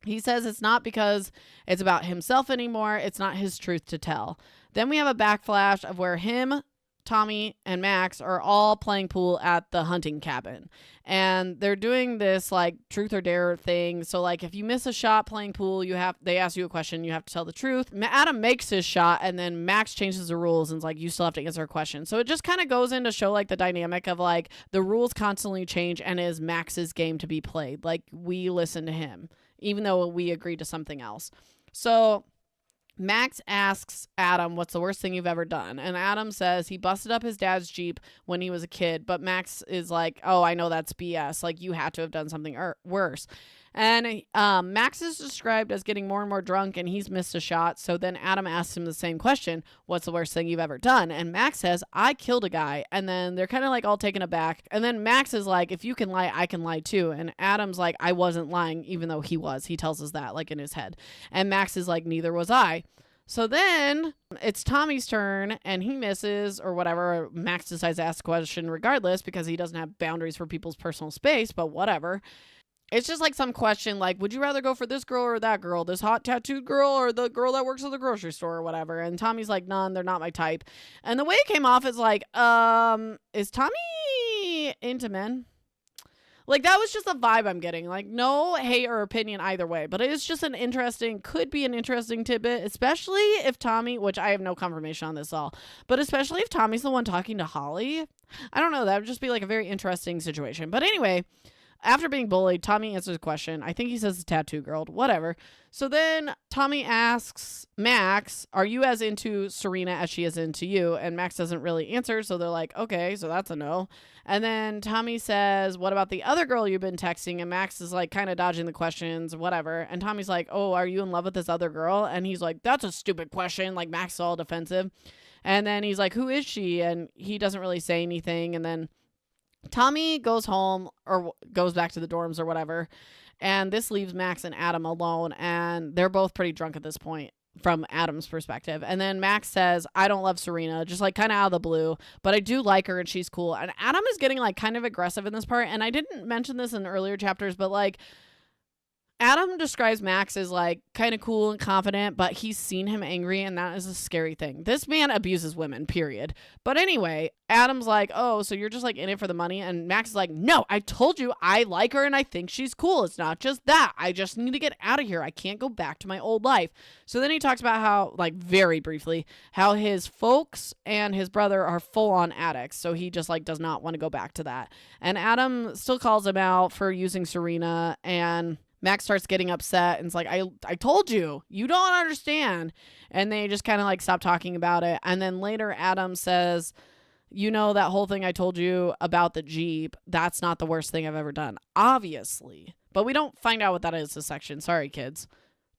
He says it's not because it's about himself anymore. It's not his truth to tell. Then we have a backflash of where him, Tommy, and Max are all playing pool at the hunting cabin. And they're doing this like truth or dare thing. So like if you miss a shot playing pool, they ask you a question, you have to tell the truth. Adam makes his shot and then Max changes the rules and is like, you still have to answer a question. So it just kind of goes in to show like the dynamic of like the rules constantly change and it is Max's game to be played. Like we listen to him, even though we agreed to something else. So Max asks Adam, what's the worst thing you've ever done? And Adam says he busted up his dad's Jeep when he was a kid. But Max is like, oh, I know that's BS. Like, you had to have done something worse. And Max is described as getting more and more drunk, and he's missed a shot. So then Adam asks him the same question, what's the worst thing you've ever done? And Max says, I killed a guy. And then they're kind of like all taken aback. And then Max is like, if you can lie, I can lie too. And Adam's like, I wasn't lying, even though he was. He tells us that like in his head. And Max is like, neither was I. So then it's Tommy's turn and he misses or whatever. Max decides to ask a question regardless because he doesn't have boundaries for people's personal space, but whatever. It's just like some question like, would you rather go for this girl or that girl? This hot tattooed girl or the girl that works at the grocery store or whatever? And Tommy's like, none, they're not my type. And the way it came off is like, is Tommy into men? Like, that was just the vibe I'm getting. Like, no hate or opinion either way. But it is just could be an interesting tidbit, especially if Tommy, which I have no confirmation on this all, but especially if Tommy's the one talking to Holly. I don't know. That would just be like a very interesting situation. But anyway, after being bullied, Tommy answers a question. I think he says the tattoo girl, whatever. So then Tommy asks Max, are you as into Serena as she is into you? And Max doesn't really answer. So they're like, okay, so that's a no. And then Tommy says, what about the other girl you've been texting? And Max is like kind of dodging the questions, whatever. And Tommy's like, oh, are you in love with this other girl? And he's like, that's a stupid question. Like, Max is all defensive. And then he's like, who is she? And he doesn't really say anything. And then Tommy goes home or goes back to the dorms or whatever. And this leaves Max and Adam alone. And they're both pretty drunk at this point from Adam's perspective. And then Max says, I don't love Serena, just like kind of out of the blue, but I do like her and she's cool. And Adam is getting like kind of aggressive in this part. And I didn't mention this in earlier chapters, but like Adam describes Max as like kind of cool and confident, but he's seen him angry, and that is a scary thing. This man abuses women, period. But anyway, Adam's like, oh, so you're just like in it for the money? And Max is like, no, I told you I like her and I think she's cool. It's not just that. I just need to get out of here. I can't go back to my old life. So then he talks about how, like very briefly, how his folks and his brother are full on addicts. So he just like does not want to go back to that. And Adam still calls him out for using Serena, and Max starts getting upset and it's like, I told you, you don't understand. And they just kind of like stop talking about it. And then later Adam says, you know, that whole thing I told you about the Jeep, that's not the worst thing I've ever done, obviously. But we don't find out what that is this section. Sorry, kids.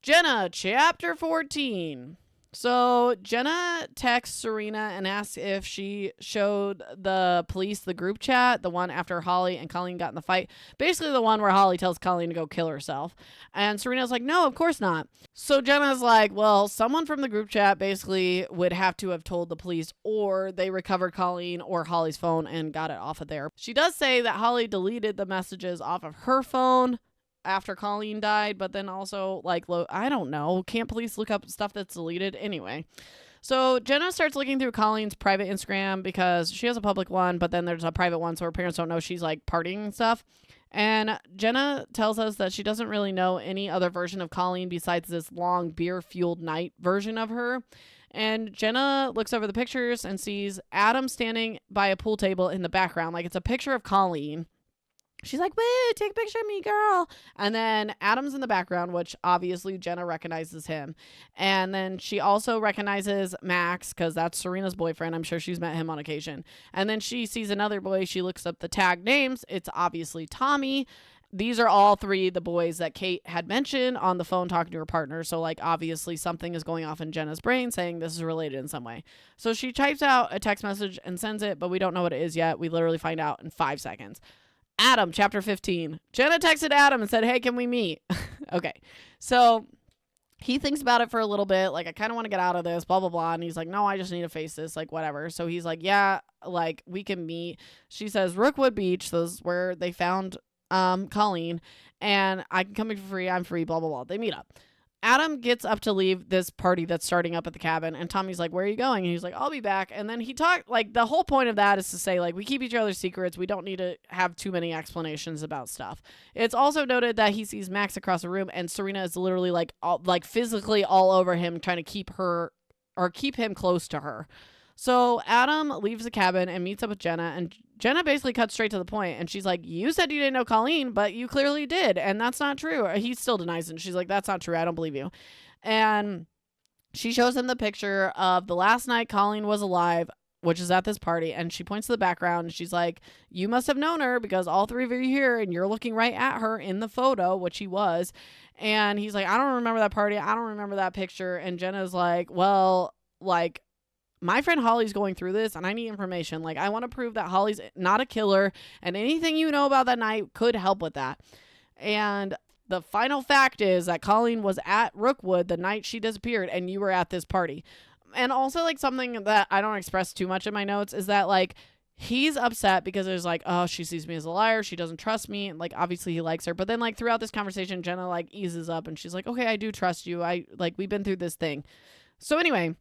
Jenna, chapter 14. So Jenna texts Serena and asks if she showed the police the group chat, the one after Holly and Colleen got in the fight. Basically the one where Holly tells Colleen to go kill herself. And Serena's like, no, of course not. So Jenna's like, well, someone from the group chat basically would have to have told the police, or they recovered Colleen or Holly's phone and got it off of there. She does say that Holly deleted the messages off of her phone after Colleen died, but then also like, I don't know, can't police look up stuff that's deleted? Anyway, so Jenna starts looking through Colleen's private Instagram because she has a public one, but then there's a private one so her parents don't know she's like partying and stuff. And Jenna tells us that she doesn't really know any other version of Colleen besides this long beer-fueled night version of her. And Jenna looks over the pictures and sees Adam standing by a pool table in the background. Like, it's a picture of Colleen. She's like, wait, take a picture of me, girl. And then Adam's in the background, which obviously Jenna recognizes him. And then she also recognizes Max because that's Serena's boyfriend. I'm sure she's met him on occasion. And then she sees another boy. She looks up the tag names. It's obviously Tommy. These are all three the boys that Kate had mentioned on the phone talking to her partner. So, like, obviously something is going off in Jenna's brain saying this is related in some way. So she types out a text message and sends it, but we don't know what it is yet. We literally find out in 5 seconds. Adam, chapter 15. Jenna texted Adam and said, hey, can we meet? Okay. So he thinks about it for a little bit. Like, I kind of want to get out of this, blah, blah, blah. And he's like, no, I just need to face this. Like, whatever. So he's like, yeah, like, we can meet. She says, Rookwood Beach. So this is where they found Colleen. And I can come in for free. I'm free, blah, blah, blah. They meet up. Adam gets up to leave this party that's starting up at the cabin, and Tommy's like, where are you going? And he's like, I'll be back. And then he talked, like, the whole point of that is to say, like, we keep each other's secrets. We don't need to have too many explanations about stuff. It's also noted that he sees Max across the room, and Serena is literally, like, physically all over him, trying to keep him close to her. So Adam leaves the cabin and meets up with Jenna, and Jenna basically cuts straight to the point, and she's like, you said you didn't know Colleen, but you clearly did, and that's not true. He still denies it, and she's like, that's not true. I don't believe you. And she shows him the picture of the last night Colleen was alive, which is at this party, and she points to the background, and she's like, you must have known her because all three of you are here, and you're looking right at her in the photo, which he was. And he's like, I don't remember that party. I don't remember that picture. And Jenna's like, well, like, my friend Holly's going through this and I need information. Like, I want to prove that Holly's not a killer and anything you know about that night could help with that. And the final fact is that Colleen was at Rookwood the night she disappeared and you were at this party. And also, like, something that I don't express too much in my notes is that, like, he's upset because there's like, oh, she sees me as a liar. She doesn't trust me. And, like, obviously he likes her. But then, like, throughout this conversation, Jenna, like, eases up and she's like, okay, I do trust you. We've been through this thing. So anyway,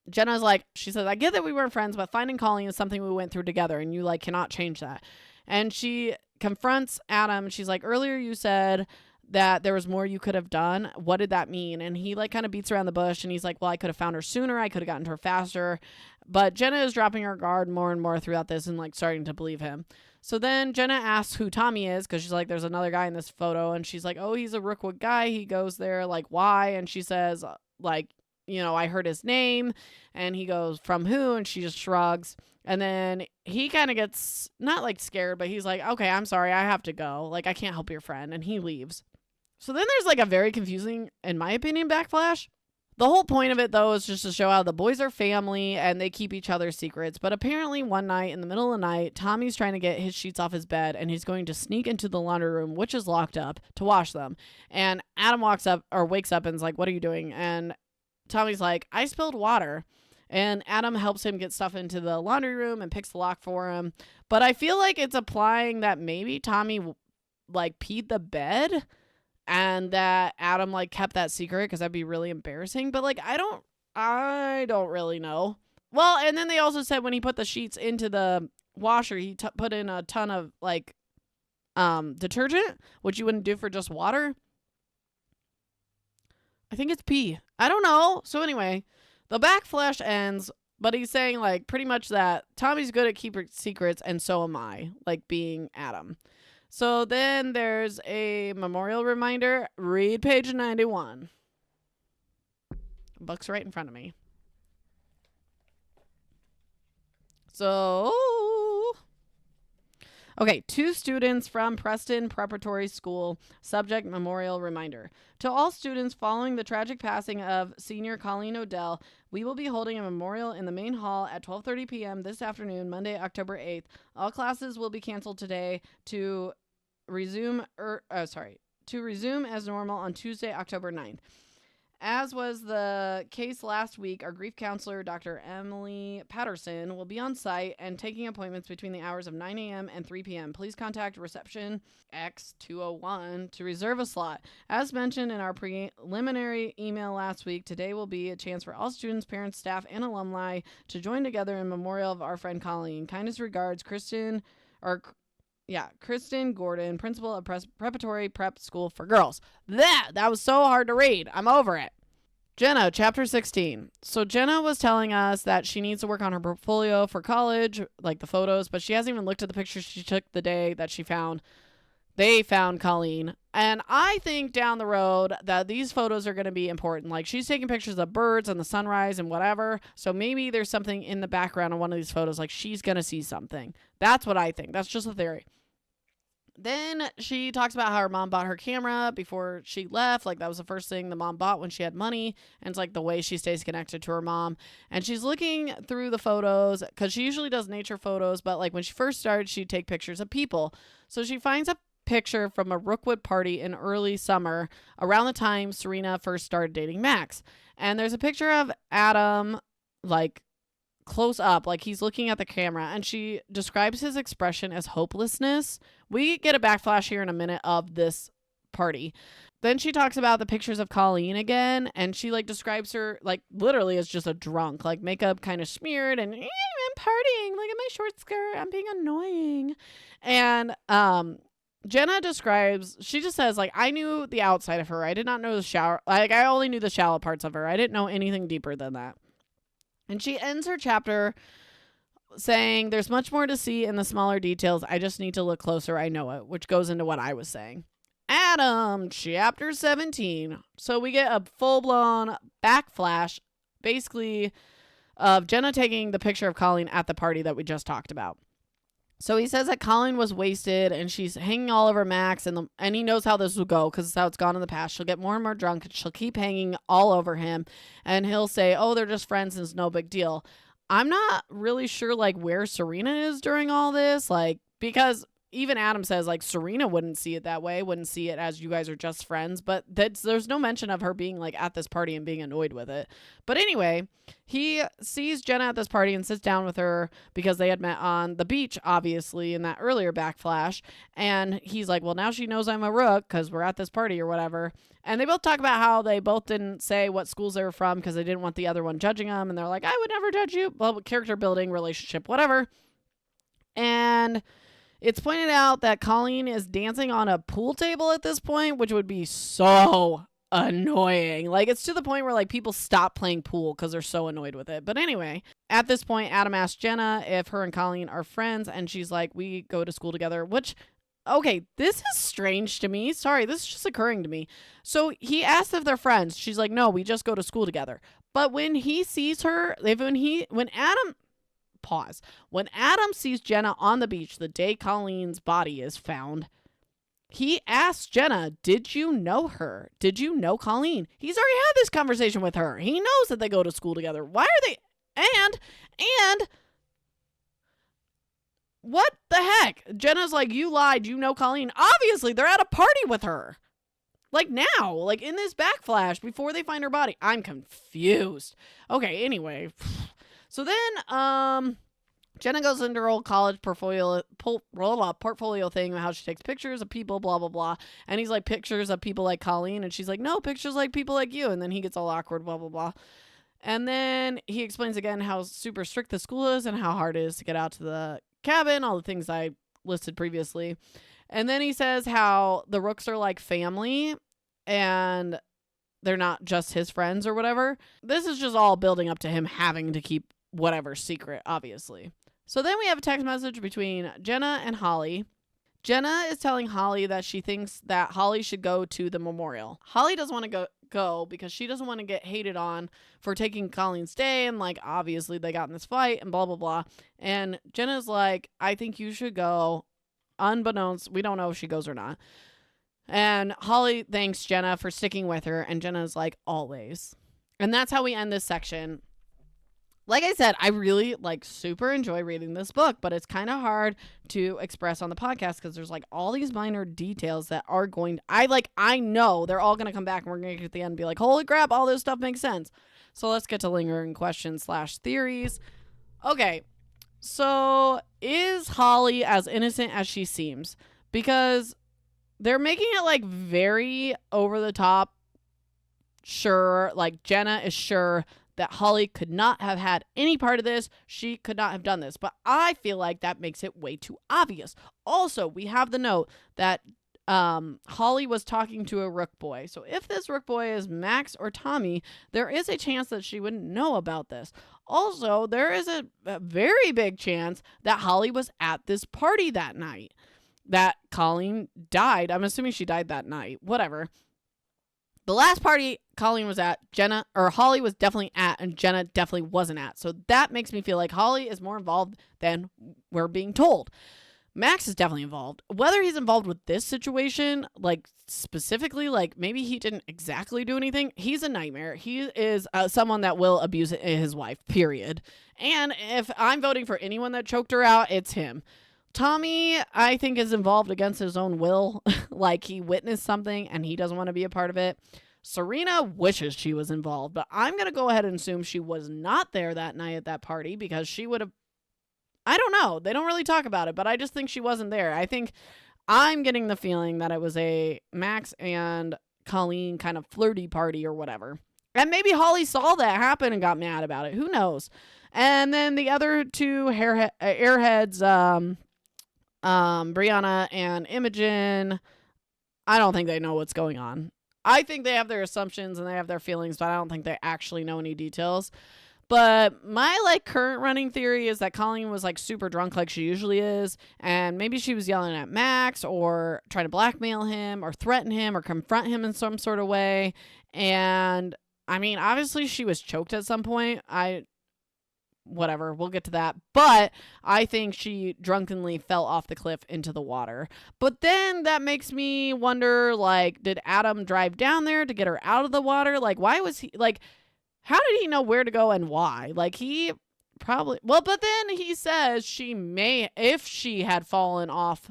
Jenna's like, she says, I get that we weren't friends, but finding Colleen is something we went through together and you, like, cannot change that. And she confronts Adam. She's like, earlier you said that there was more you could have done. What did that mean? And he like kind of beats around the bush and he's like, well, I could have found her sooner. I could have gotten to her faster. But Jenna is dropping her guard more and more throughout this and like starting to believe him. So then Jenna asks who Tommy is because she's like, there's another guy in this photo. And she's like, oh, he's a Rookwood guy. He goes there. Like, why? And she says, like, you know, I heard his name. And he goes, from who? And she just shrugs. And then he kind of gets not like scared, but he's like, okay, I'm sorry. I have to go. Like, I can't help your friend. And he leaves. So then there's like a very confusing, in my opinion, backflash. The whole point of it, though, is just to show how the boys are family and they keep each other's secrets. But apparently one night in the middle of the night, Tommy's trying to get his sheets off his bed and he's going to sneak into the laundry room, which is locked up, to wash them. And Adam wakes up and is like, what are you doing? And Tommy's like, I spilled water. And Adam helps him get stuff into the laundry room and picks the lock for him. But I feel like it's implying that maybe Tommy like peed the bed. And that Adam like kept that secret because that'd be really embarrassing. But like, I don't really know. Well, and then they also said when he put the sheets into the washer, he put in a ton of like detergent, which you wouldn't do for just water. I think it's pee. I don't know. So anyway, the backflash ends, but he's saying like pretty much that Tommy's good at keeping secrets and so am I, like being Adam. So then there's a memorial reminder. Read page 91. Book's right in front of me. So, okay, 2 students from Preston Preparatory School. Subject memorial reminder. To all students following the tragic passing of senior Colleen Odell, we will be holding a memorial in the main hall at 12:30 p.m. this afternoon, Monday, October 8th. All classes will be canceled today to resume as normal on Tuesday, October 9th. As was the case last week, our grief counselor, Dr. Emily Patterson, will be on site and taking appointments between the hours of 9 a.m. and 3 p.m. Please contact reception X201 to reserve a slot. As mentioned in our preliminary email last week, today will be a chance for all students, parents, staff, and alumni to join together in memorial of our friend Colleen. Kindest regards, Kristen Gordon, principal of Preparatory Prep School for Girls. That was so hard to read. I'm over it. Jenna, chapter 16. So Jenna was telling us that she needs to work on her portfolio for college, like the photos, but she hasn't even looked at the pictures she took the day that they found Colleen. And I think down the road that these photos are going to be important. Like she's taking pictures of birds and the sunrise and whatever. So maybe there's something in the background of one of these photos. Like she's going to see something. That's what I think. That's just a theory. Then she talks about how her mom bought her camera before she left. Like that was the first thing the mom bought when she had money. And it's like the way she stays connected to her mom. And she's looking through the photos because she usually does nature photos. But like when she first started, she'd take pictures of people. So she finds a picture from a Rookwood party in early summer around the time Serena first started dating Max. And there's a picture of Adam like close up, like he's looking at the camera, and she describes his expression as hopelessness. We get a backflash here in a minute of this party. Then she talks about the pictures of Colleen again, and she like describes her like literally as just a drunk, like makeup kind of smeared and I'm partying, like in my short skirt, I'm being annoying. And Jenna she just says like, I knew the outside of her. I did not know the shower. Like I only knew the shallow parts of her. I didn't know anything deeper than that. And she ends her chapter saying, there's much more to see in the smaller details. I just need to look closer. I know it, which goes into what I was saying. Adam, chapter 17. So we get a full-blown backflash, basically, of Jenna taking the picture of Colleen at the party that we just talked about. So he says that Colleen was wasted and she's hanging all over Max, and he knows how this will go because it's how it's gone in the past. She'll get more and more drunk and she'll keep hanging all over him, and he'll say, oh, they're just friends and it's no big deal. I'm not really sure like where Serena is during all this, like, because even Adam says like Serena wouldn't see it that way, wouldn't see it as you guys are just friends, but there's no mention of her being like at this party and being annoyed with it. But anyway, he sees Jenna at this party and sits down with her because they had met on the beach, obviously, in that earlier backflash. And he's like, well, now she knows I'm a rook because we're at this party or whatever. And they both talk about how they both didn't say what schools they were from because they didn't want the other one judging them. And they're like, I would never judge you. Well, character building, relationship, whatever. And It's pointed out that Colleen is dancing on a pool table at this point, which would be so annoying. Like, it's to the point where, like, people stop playing pool because they're so annoyed with it. But anyway, at this point, Adam asks Jenna if her and Colleen are friends, and she's like, we go to school together, which, okay, this is strange to me. Sorry, this is just occurring to me. So he asks if they're friends. She's like, no, we just go to school together. But when he sees her, when Adam sees Jenna on the beach the day Colleen's body is found, he asks Jenna, did you know her? Did you know Colleen? He's already had this conversation with her. He knows that they go to school together. Why are they? And what the heck? Jenna's like, you lied. You know Colleen. Obviously, they're at a party with her. Like now, like in this backflash before they find her body. I'm confused. Okay, anyway. So then, Jenna goes into her old college portfolio thing about how she takes pictures of people, blah, blah, blah. And he's like, pictures of people like Colleen. And she's like, no, pictures like people like you. And then he gets all awkward, blah, blah, blah. And then he explains again how super strict the school is and how hard it is to get out to the cabin, all the things I listed previously. And then he says how the Rooks are like family and they're not just his friends or whatever. This is just all building up to him having to keep whatever secret, obviously. So then we have a text message between Jenna and Holly. Jenna is telling Holly that she thinks that Holly should go to the memorial. Holly doesn't want to go because she doesn't want to get hated on for taking Colleen's day, and like obviously they got in this fight and blah blah blah. And Jenna's like, I think you should go, unbeknownst, we don't know if she goes or not. And Holly thanks Jenna for sticking with her, and Jenna's like, always. And that's how we end this section. Like I said, I really super enjoy reading this book, but it's kind of hard to express on the podcast because there's like all these minor details that are I know they're all going to come back and we're going to get to the end and be like, holy crap, all this stuff makes sense. So let's get to lingering questions / theories. Okay. So is Holly as innocent as she seems? Because they're making it very over the top. Sure. Like Jenna is sure that Holly could not have had any part of this. She could not have done this. But I feel like that makes it way too obvious. Also, we have the note that Holly was talking to a Rook boy. So if this Rook boy is Max or Tommy, there is a chance that she wouldn't know about this. Also, there is a very big chance that Holly was at this party that night. That Colleen died. I'm assuming she died that night. Whatever. The last party Colleen was at, Holly was definitely at, and Jenna definitely wasn't at. So that makes me feel like Holly is more involved than we're being told. Max is definitely involved. Whether he's involved with this situation, specifically, maybe he didn't exactly do anything. He's a nightmare. He is someone that will abuse his wife, period. And if I'm voting for anyone that choked her out, it's him. Tommy, I think, is involved against his own will. He witnessed something and he doesn't want to be a part of it. Serena wishes she was involved, but I'm going to go ahead and assume she was not there that night at that party because she would have, I don't know. They don't really talk about it, but I just think she wasn't there. I think I'm getting the feeling that it was a Max and Colleen kind of flirty party or whatever. And maybe Holly saw that happen and got mad about it. Who knows? And then the other two airheads, Brianna and Imogen, I don't think they know what's going on. I think they have their assumptions and they have their feelings, but I don't think they actually know any details. But my current running theory is that Colleen was super drunk like she usually is, and maybe she was yelling at Max or trying to blackmail him or threaten him or confront him in some sort of way. And I mean, obviously she was choked at some point. Whatever, we'll get to that. But I think she drunkenly fell off the cliff into the water. But then that makes me wonder, did Adam drive down there to get her out of the water? Why was he, how did he know where to go and why? He probably, well, but then he says if she had fallen off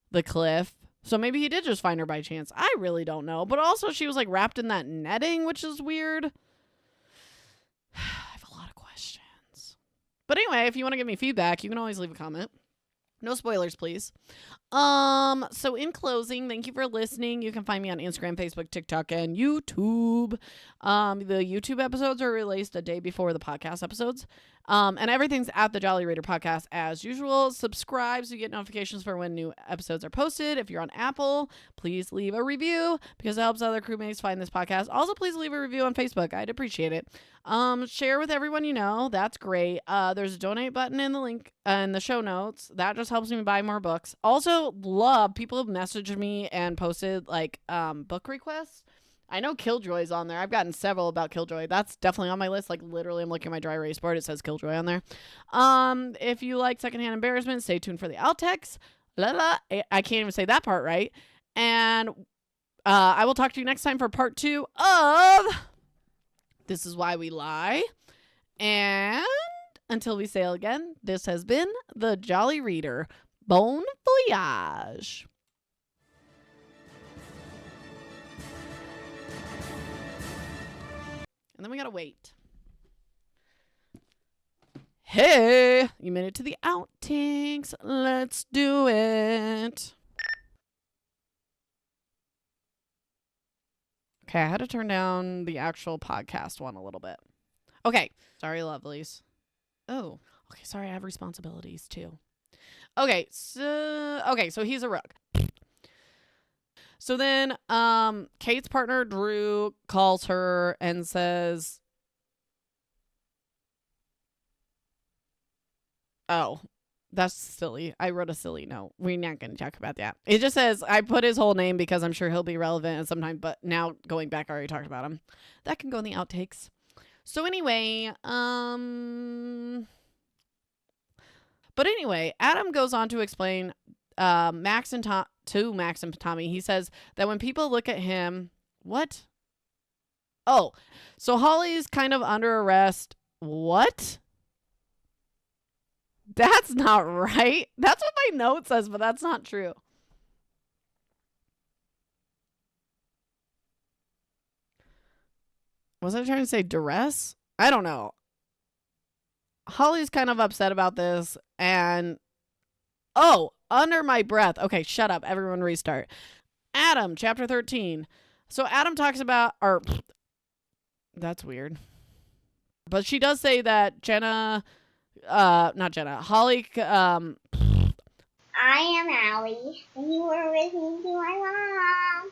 the cliff. So maybe he did just find her by chance. I really don't know. But also she was wrapped in that netting, which is weird. But anyway, if you want to give me feedback, you can always leave a comment. No spoilers, please. So in closing, thank you for listening. You can find me on Instagram, Facebook, TikTok, and YouTube. The YouTube episodes are released a day before the podcast episodes. And everything's at the Jolly Reader podcast as usual. Subscribe so you get notifications for when new episodes are posted. If you're on Apple, please leave a review because it helps other crewmates find this podcast. Also, please leave a review on Facebook. I'd appreciate it. Share with everyone you know. That's great. There's a donate button in the link in the show notes. That just helps me buy more books. Also, love people have messaged me and posted like book requests. I know Killjoy's on there. I've gotten several about Killjoy. That's definitely on my list. Like literally, I'm looking at my dry erase board. It says Killjoy on there. If you like secondhand embarrassment, stay tuned for the outtakes. I can't even say that part right. And I will talk to you next time for part 2 of This Is Why We Lie. And until we sail again, this has been the Jolly Reader. Bon voyage. And then we gotta wait. Hey, you made it to the outtakes. Let's do it. Okay, I had to turn down the actual podcast one a little bit. Okay, sorry, lovelies. Oh, okay, sorry, I have responsibilities too. Okay, so he's a rook. So then Kate's partner, Drew, calls her and says, oh, that's silly. I wrote a silly note. We're not going to talk about that. It just says, I put his whole name because I'm sure he'll be relevant at some time, but now going back, I already talked about him. That can go in the outtakes. So anyway, but anyway, Adam goes on to explain Max and Tommy. He says that when people look at him, what? Oh, so Holly's kind of under arrest. What? That's not right. That's what my note says, but that's not true. Was I trying to say duress? I don't know. Holly's kind of upset about this and under my breath. Okay, shut up. Everyone restart. Adam, chapter 13. So Adam talks about that's weird. But she does say that Jenna, not Jenna, Holly, I am Allie, and you were listening to my mom.